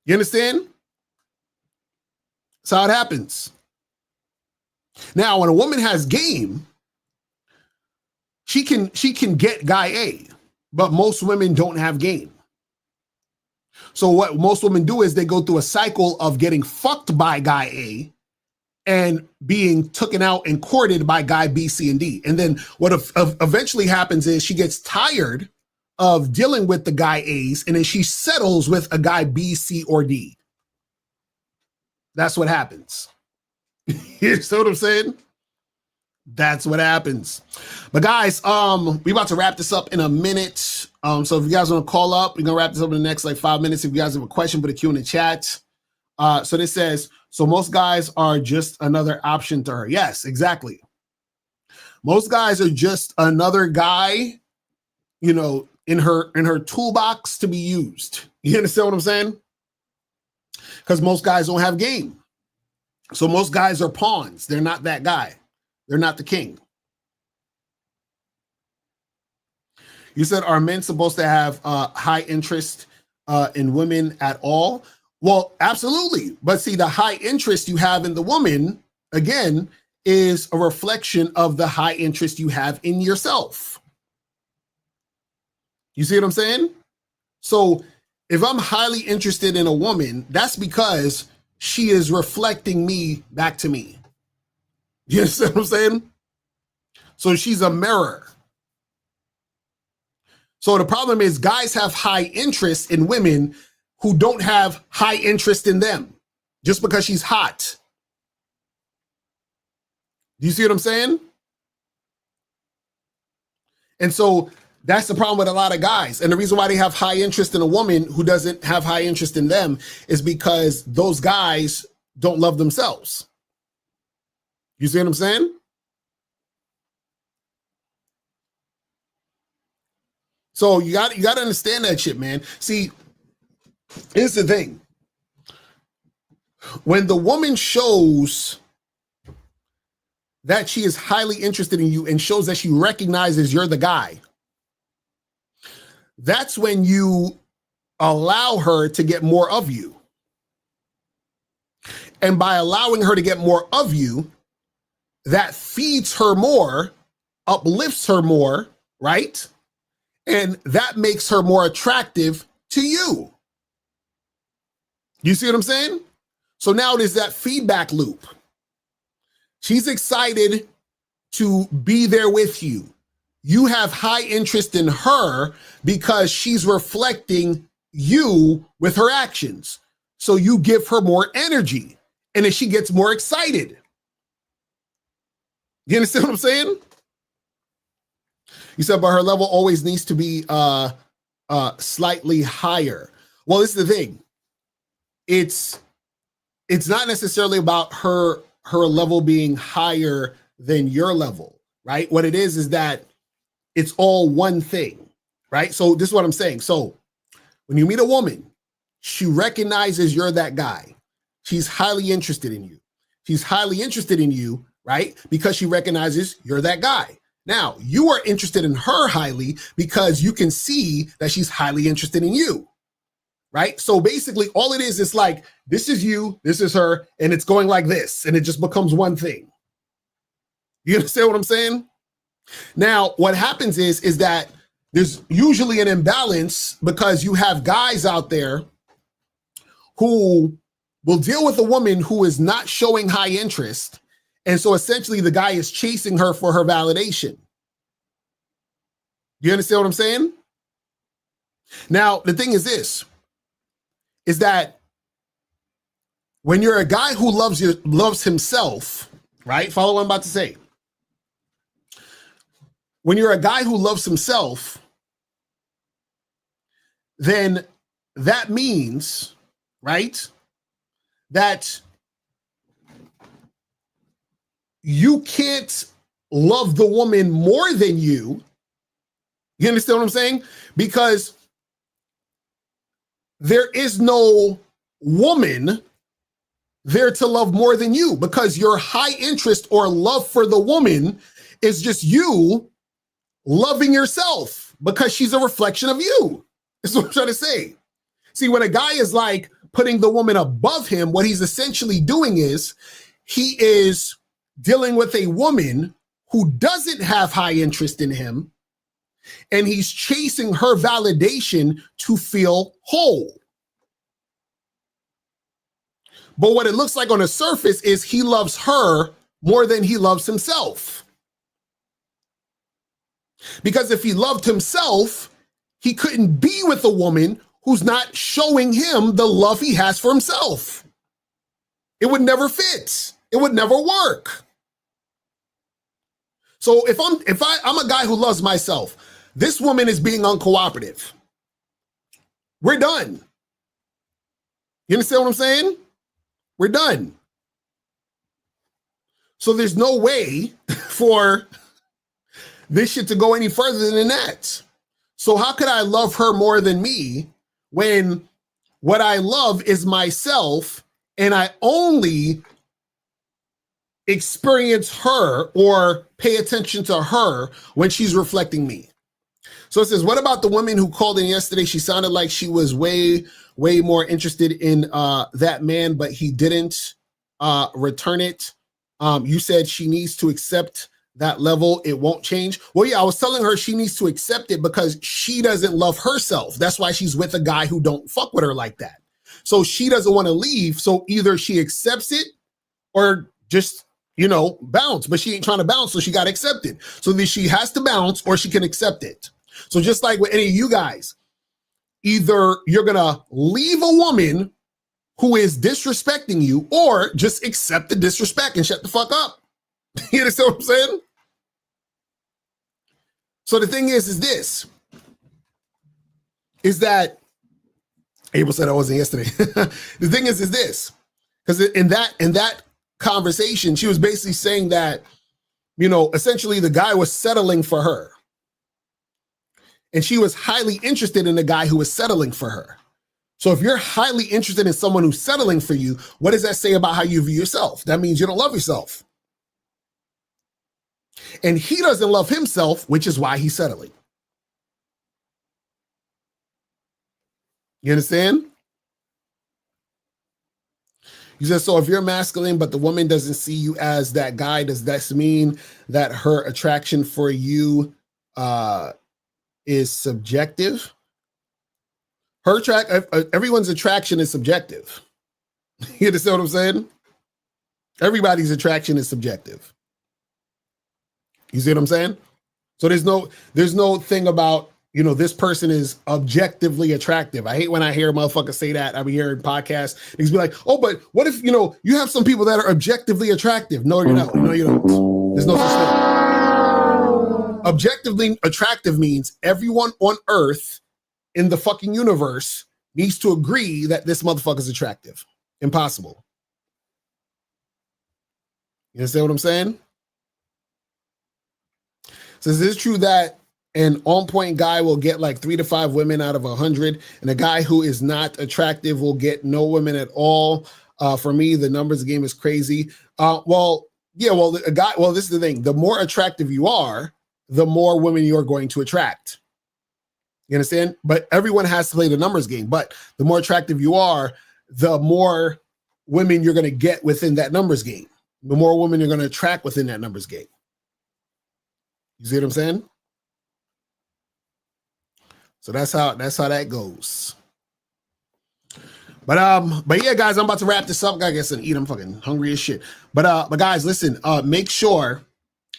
You understand? That's how it happens. Now, when a woman has game, she can get guy A, but most women don't have game. So what most women do is they go through a cycle of getting fucked by guy A and being taken out and courted by guy B, C, and D. And then what eventually happens is she gets tired of dealing with the guy A's, and then she settles with a guy B, C, or D. That's what happens. You see what I'm saying? That's what happens. But guys, we about to wrap this up in a minute. So if you guys want to call up, we're gonna wrap this up in the next like 5 minutes. If you guys have a question, put a Q in the chat. So this says, so most guys are just another option to her. Yes, exactly. Most guys are just another guy, you know, in her toolbox to be used. You understand what I'm saying? Because most guys don't have game. So most guys are pawns. They're not that guy. They're not the king. You said, are men supposed to have high interest in women at all? Well, absolutely. But see, the high interest you have in the woman, again, is a reflection of the high interest you have in yourself. You see what I'm saying? So if I'm highly interested in a woman, that's because she is reflecting me back to me. You understand what I'm saying? So she's a mirror. So the problem is guys have high interest in women who don't have high interest in them just because she's hot. Do you see what I'm saying? And so that's the problem with a lot of guys. And the reason why they have high interest in a woman who doesn't have high interest in them is because those guys don't love themselves. You see what I'm saying? So you got to understand that shit, man. See, here's the thing. When the woman shows that she is highly interested in you and shows that she recognizes you're the guy, that's when you allow her to get more of you. And by allowing her to get more of you, that feeds her more, uplifts her more, right? And that makes her more attractive to you. You see what I'm saying? So now there's that feedback loop. She's excited to be there with you. You have high interest in her because she's reflecting you with her actions. So you give her more energy, and then she gets more excited. You understand what I'm saying? You said, but her level always needs to be slightly higher. Well, this is the thing. It's not necessarily about her level being higher than your level, right? What it is that it's all one thing, right? So this is what I'm saying. So when you meet a woman, she recognizes you're that guy. She's highly interested in you. She's highly interested in you, right? Because she recognizes you're that guy. Now, you are interested in her highly because you can see that she's highly interested in you, right? So basically all it is like, this is you, this is her, and it's going like this, and it just becomes one thing. You understand what I'm saying? Now, what happens is that there's usually an imbalance because you have guys out there who will deal with a woman who is not showing high interest. And so essentially the guy is chasing her for her validation. You understand what I'm saying? Now, the thing is this, is that when you're a guy who loves himself, right? Follow what I'm about to say. When you're a guy who loves himself, then that means, right, that you can't love the woman more than you. You understand what I'm saying? Because there is no woman there to love more than you, because your high interest or love for the woman is just you loving yourself because she's a reflection of you. That's what I'm trying to say. See, when a guy is like putting the woman above him, what he's essentially doing is he is dealing with a woman who doesn't have high interest in him, and he's chasing her validation to feel whole. But what it looks like on the surface is he loves her more than he loves himself. Because if he loved himself, he couldn't be with a woman who's not showing him the love he has for himself. It would never fit. It would never work. So if I'm a guy who loves myself, this woman is being uncooperative. We're done. You understand what I'm saying? We're done. So there's no way for this shit to go any further than that. So how could I love her more than me when what I love is myself, and I only experience her or pay attention to her when she's reflecting me? So it says, what about the woman who called in yesterday? She sounded like she was way more interested in that man, but he didn't return it. You said she needs to accept that level. It won't change. Well, yeah, I was telling her she needs to accept it because she doesn't love herself. That's why she's with a guy who don't fuck with her like that. So she doesn't want to leave. So either she accepts it or just, bounce. But she ain't trying to bounce, so she got accepted. So then she has to bounce or she can accept it. So just like with any of you guys, either you're going to leave a woman who is disrespecting you or just accept the disrespect and shut the fuck up. You understand what I'm saying? So the thing is that Abel said I wasn't yesterday. The thing is this, because in that conversation, she was basically saying that, essentially the guy was settling for her. And she was highly interested in the guy who was settling for her. So if you're highly interested in someone who's settling for you, what does that say about how you view yourself? That means you don't love yourself. And he doesn't love himself, which is why he's settling. You understand? He says, so if you're masculine, but the woman doesn't see you as that guy, does that mean that her attraction for you is subjective? Everyone's attraction is subjective. You understand what I'm saying? Everybody's attraction is subjective. You see what I'm saying? So there's no thing about, this person is objectively attractive. I hate when I hear motherfuckers say that. I be hearing podcasts. He's be like, oh, but what if, you have some people that are objectively attractive? No, you don't. No, you don't. There's no such thing. Objectively attractive means everyone on earth in the fucking universe needs to agree that this motherfucker's attractive. Impossible. You understand what I'm saying? Says, is it true that an on-point guy will get like 3 to 5 women out of 100, and a guy who is not attractive will get no women at all? For me, the numbers game is crazy. This is the thing. The more attractive you are, the more women you're going to attract. You understand? But everyone has to play the numbers game. But the more attractive you are, the more women you're going to get within that numbers game. The more women you're going to attract within that numbers game. You see what I'm saying? So that's how that goes. But yeah, guys, I'm about to wrap this up. I guess and eat. I'm fucking hungry as shit. But guys, listen. Make sure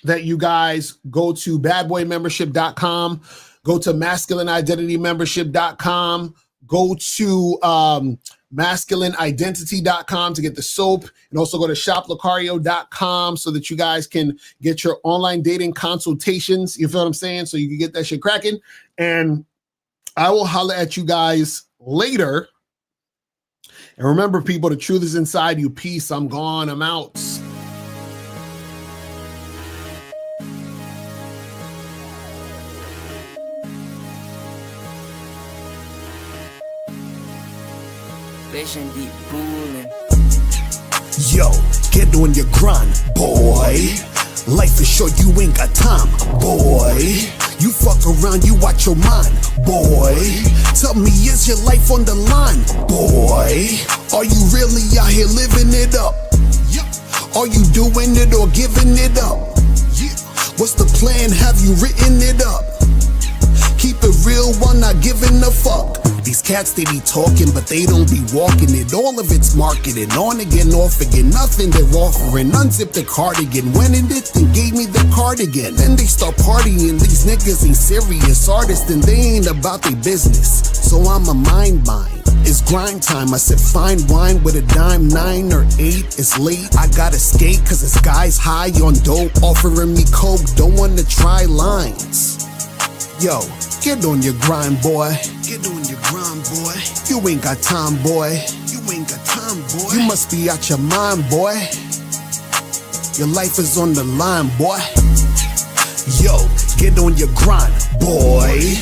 that you guys go to badboymembership.com. Go to masculineidentitymembership.com. Go to masculineidentity.com to get the soap, and also go to shoplocario.com so that you guys can get your online dating consultations. You feel what I'm saying? So you can get that shit cracking. And I will holler at you guys later. And remember, people, the truth is inside you. Peace. I'm gone. I'm out. Deep pooling. Yo, get on your grind, boy. Life is short, you ain't got time, boy. You fuck around, you watch your mind, boy. Tell me, is your life on the line, boy? Are you really out here living it up? Are you doing it or giving it up? What's the plan? Have you written it up? Keep it real while not giving a fuck. These cats, they be talking, but they don't be walking it. All of it's marketed, on again, off again. Nothing they're offering, unzip the cardigan. Went in it and gave me the cardigan. Then they start partying, these niggas ain't serious artists, and they ain't about their business. So I'm a mind. It's grind time. I said fine wine with a dime, 9 or 8. It's late, I gotta skate, cause this guy's high on dope, offering me coke, don't wanna try lines. Yo, get on your grind, boy. Get on your grind, boy. You ain't got time, boy. You ain't got time, boy. You must be out your mind, boy. Your life is on the line, boy. Yo, get on your grind, boy.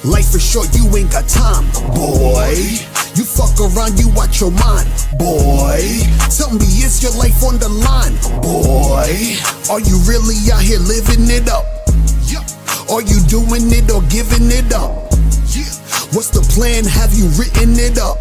Life is short, you ain't got time, boy. You fuck around, you watch your mind, boy. Tell me, is your life on the line, boy? Are you really out here living it up? Are you doing it or giving it up? What's the plan? Have you written it up?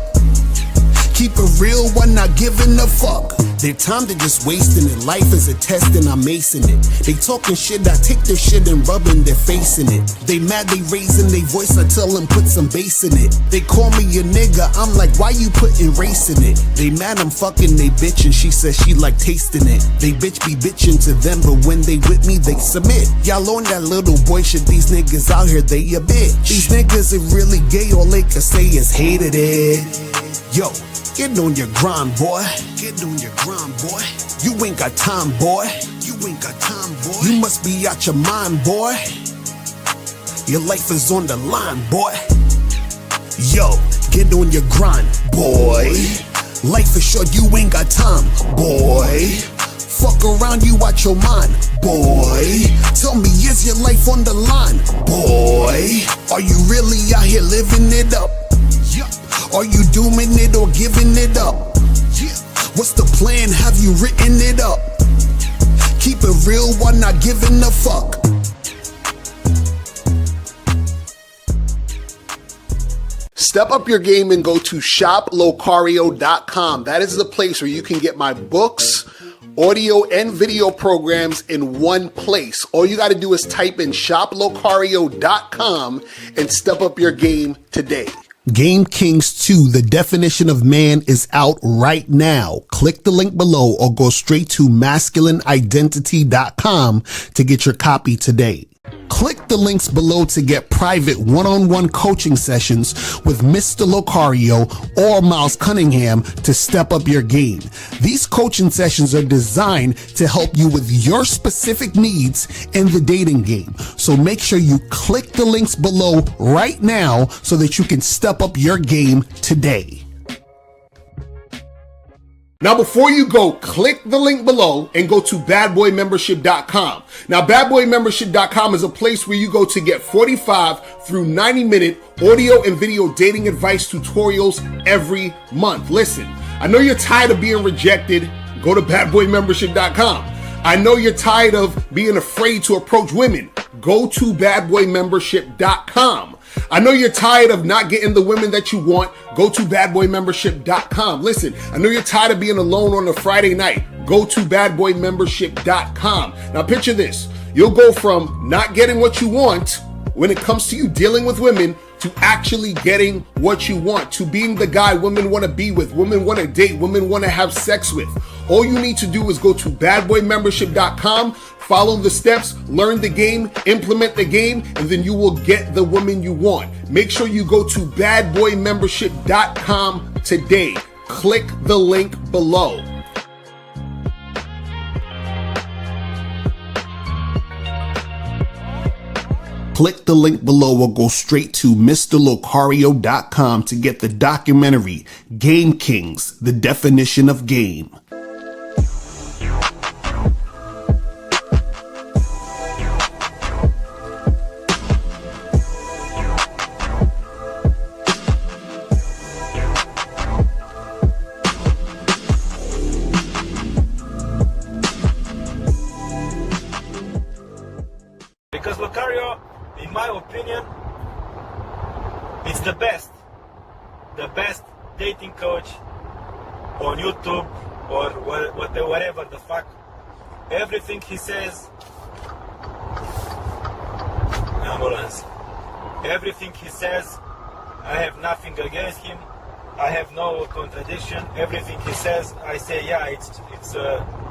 Keep it real while not giving a fuck. Their time they just wasting it. Life is a test and I'm acing it. They talking shit, I take their shit and rubbing their face in it. They mad, they raising their voice, I tell them put some bass in it. They call me a nigga, I'm like, why you putting race in it? They mad I'm fucking they bitch and she says she like tasting it. They bitch be bitching to them, but when they with me, they submit. Y'all on that little boy shit, these niggas out here, they a bitch. These niggas are really gay, all they can say is hated it. Yo, get on your grind, boy. Get on your grind, boy. You ain't got time, boy. You ain't got time, boy. You must be out your mind, boy. Your life is on the line, boy. Yo, get on your grind, boy. Life is short, you ain't got time, boy. Fuck around, you out your mind, boy. Tell me, is your life on the line, boy? Are you really out here living it up? Are you doing it or giving it up? What's the plan? Have you written it up? Keep it real while not giving a fuck. Step up your game and go to shoplocario.com. That is the place where you can get my books, audio, and video programs in one place. All you got to do is type in shoplocario.com and step up your game today. Game Kings 2, the definition of man, is out right now. Click the link below or go straight to masculineidentity.com to get your copy today. Click the links below to get private one-on-one coaching sessions with Mr. Locario or Miles Cunningham to step up your game. These coaching sessions are designed to help you with your specific needs in the dating game. So make sure you click the links below right now so that you can step up your game today. Now, before you go, click the link below and go to badboymembership.com. Now, badboymembership.com is a place where you go to get 45 through 90-minute audio and video dating advice tutorials every month. Listen, I know you're tired of being rejected. Go to badboymembership.com. I know you're tired of being afraid to approach women. Go to badboymembership.com. I know you're tired of not getting the women that you want. Go to badboymembership.com. Listen, I know you're tired of being alone on a Friday night. Go to badboymembership.com. Now picture this. You'll go from not getting what you want when it comes to you dealing with women to actually getting what you want, to being the guy women want to be with, women want to date, women want to have sex with. All you need to do is go to badboymembership.com, follow the steps, learn the game, implement the game, and then you will get the woman you want. Make sure you go to badboymembership.com today. click the link below. Click the link below or go straight to MrLocario.com to get the documentary, Game Kings, The Definition of Game. Because Locario, in my opinion, it's the best dating coach on YouTube or whatever the fuck. Everything he says, ambulance. Everything he says, I have nothing against him. I have no contradiction. Everything he says, I say, yeah, it's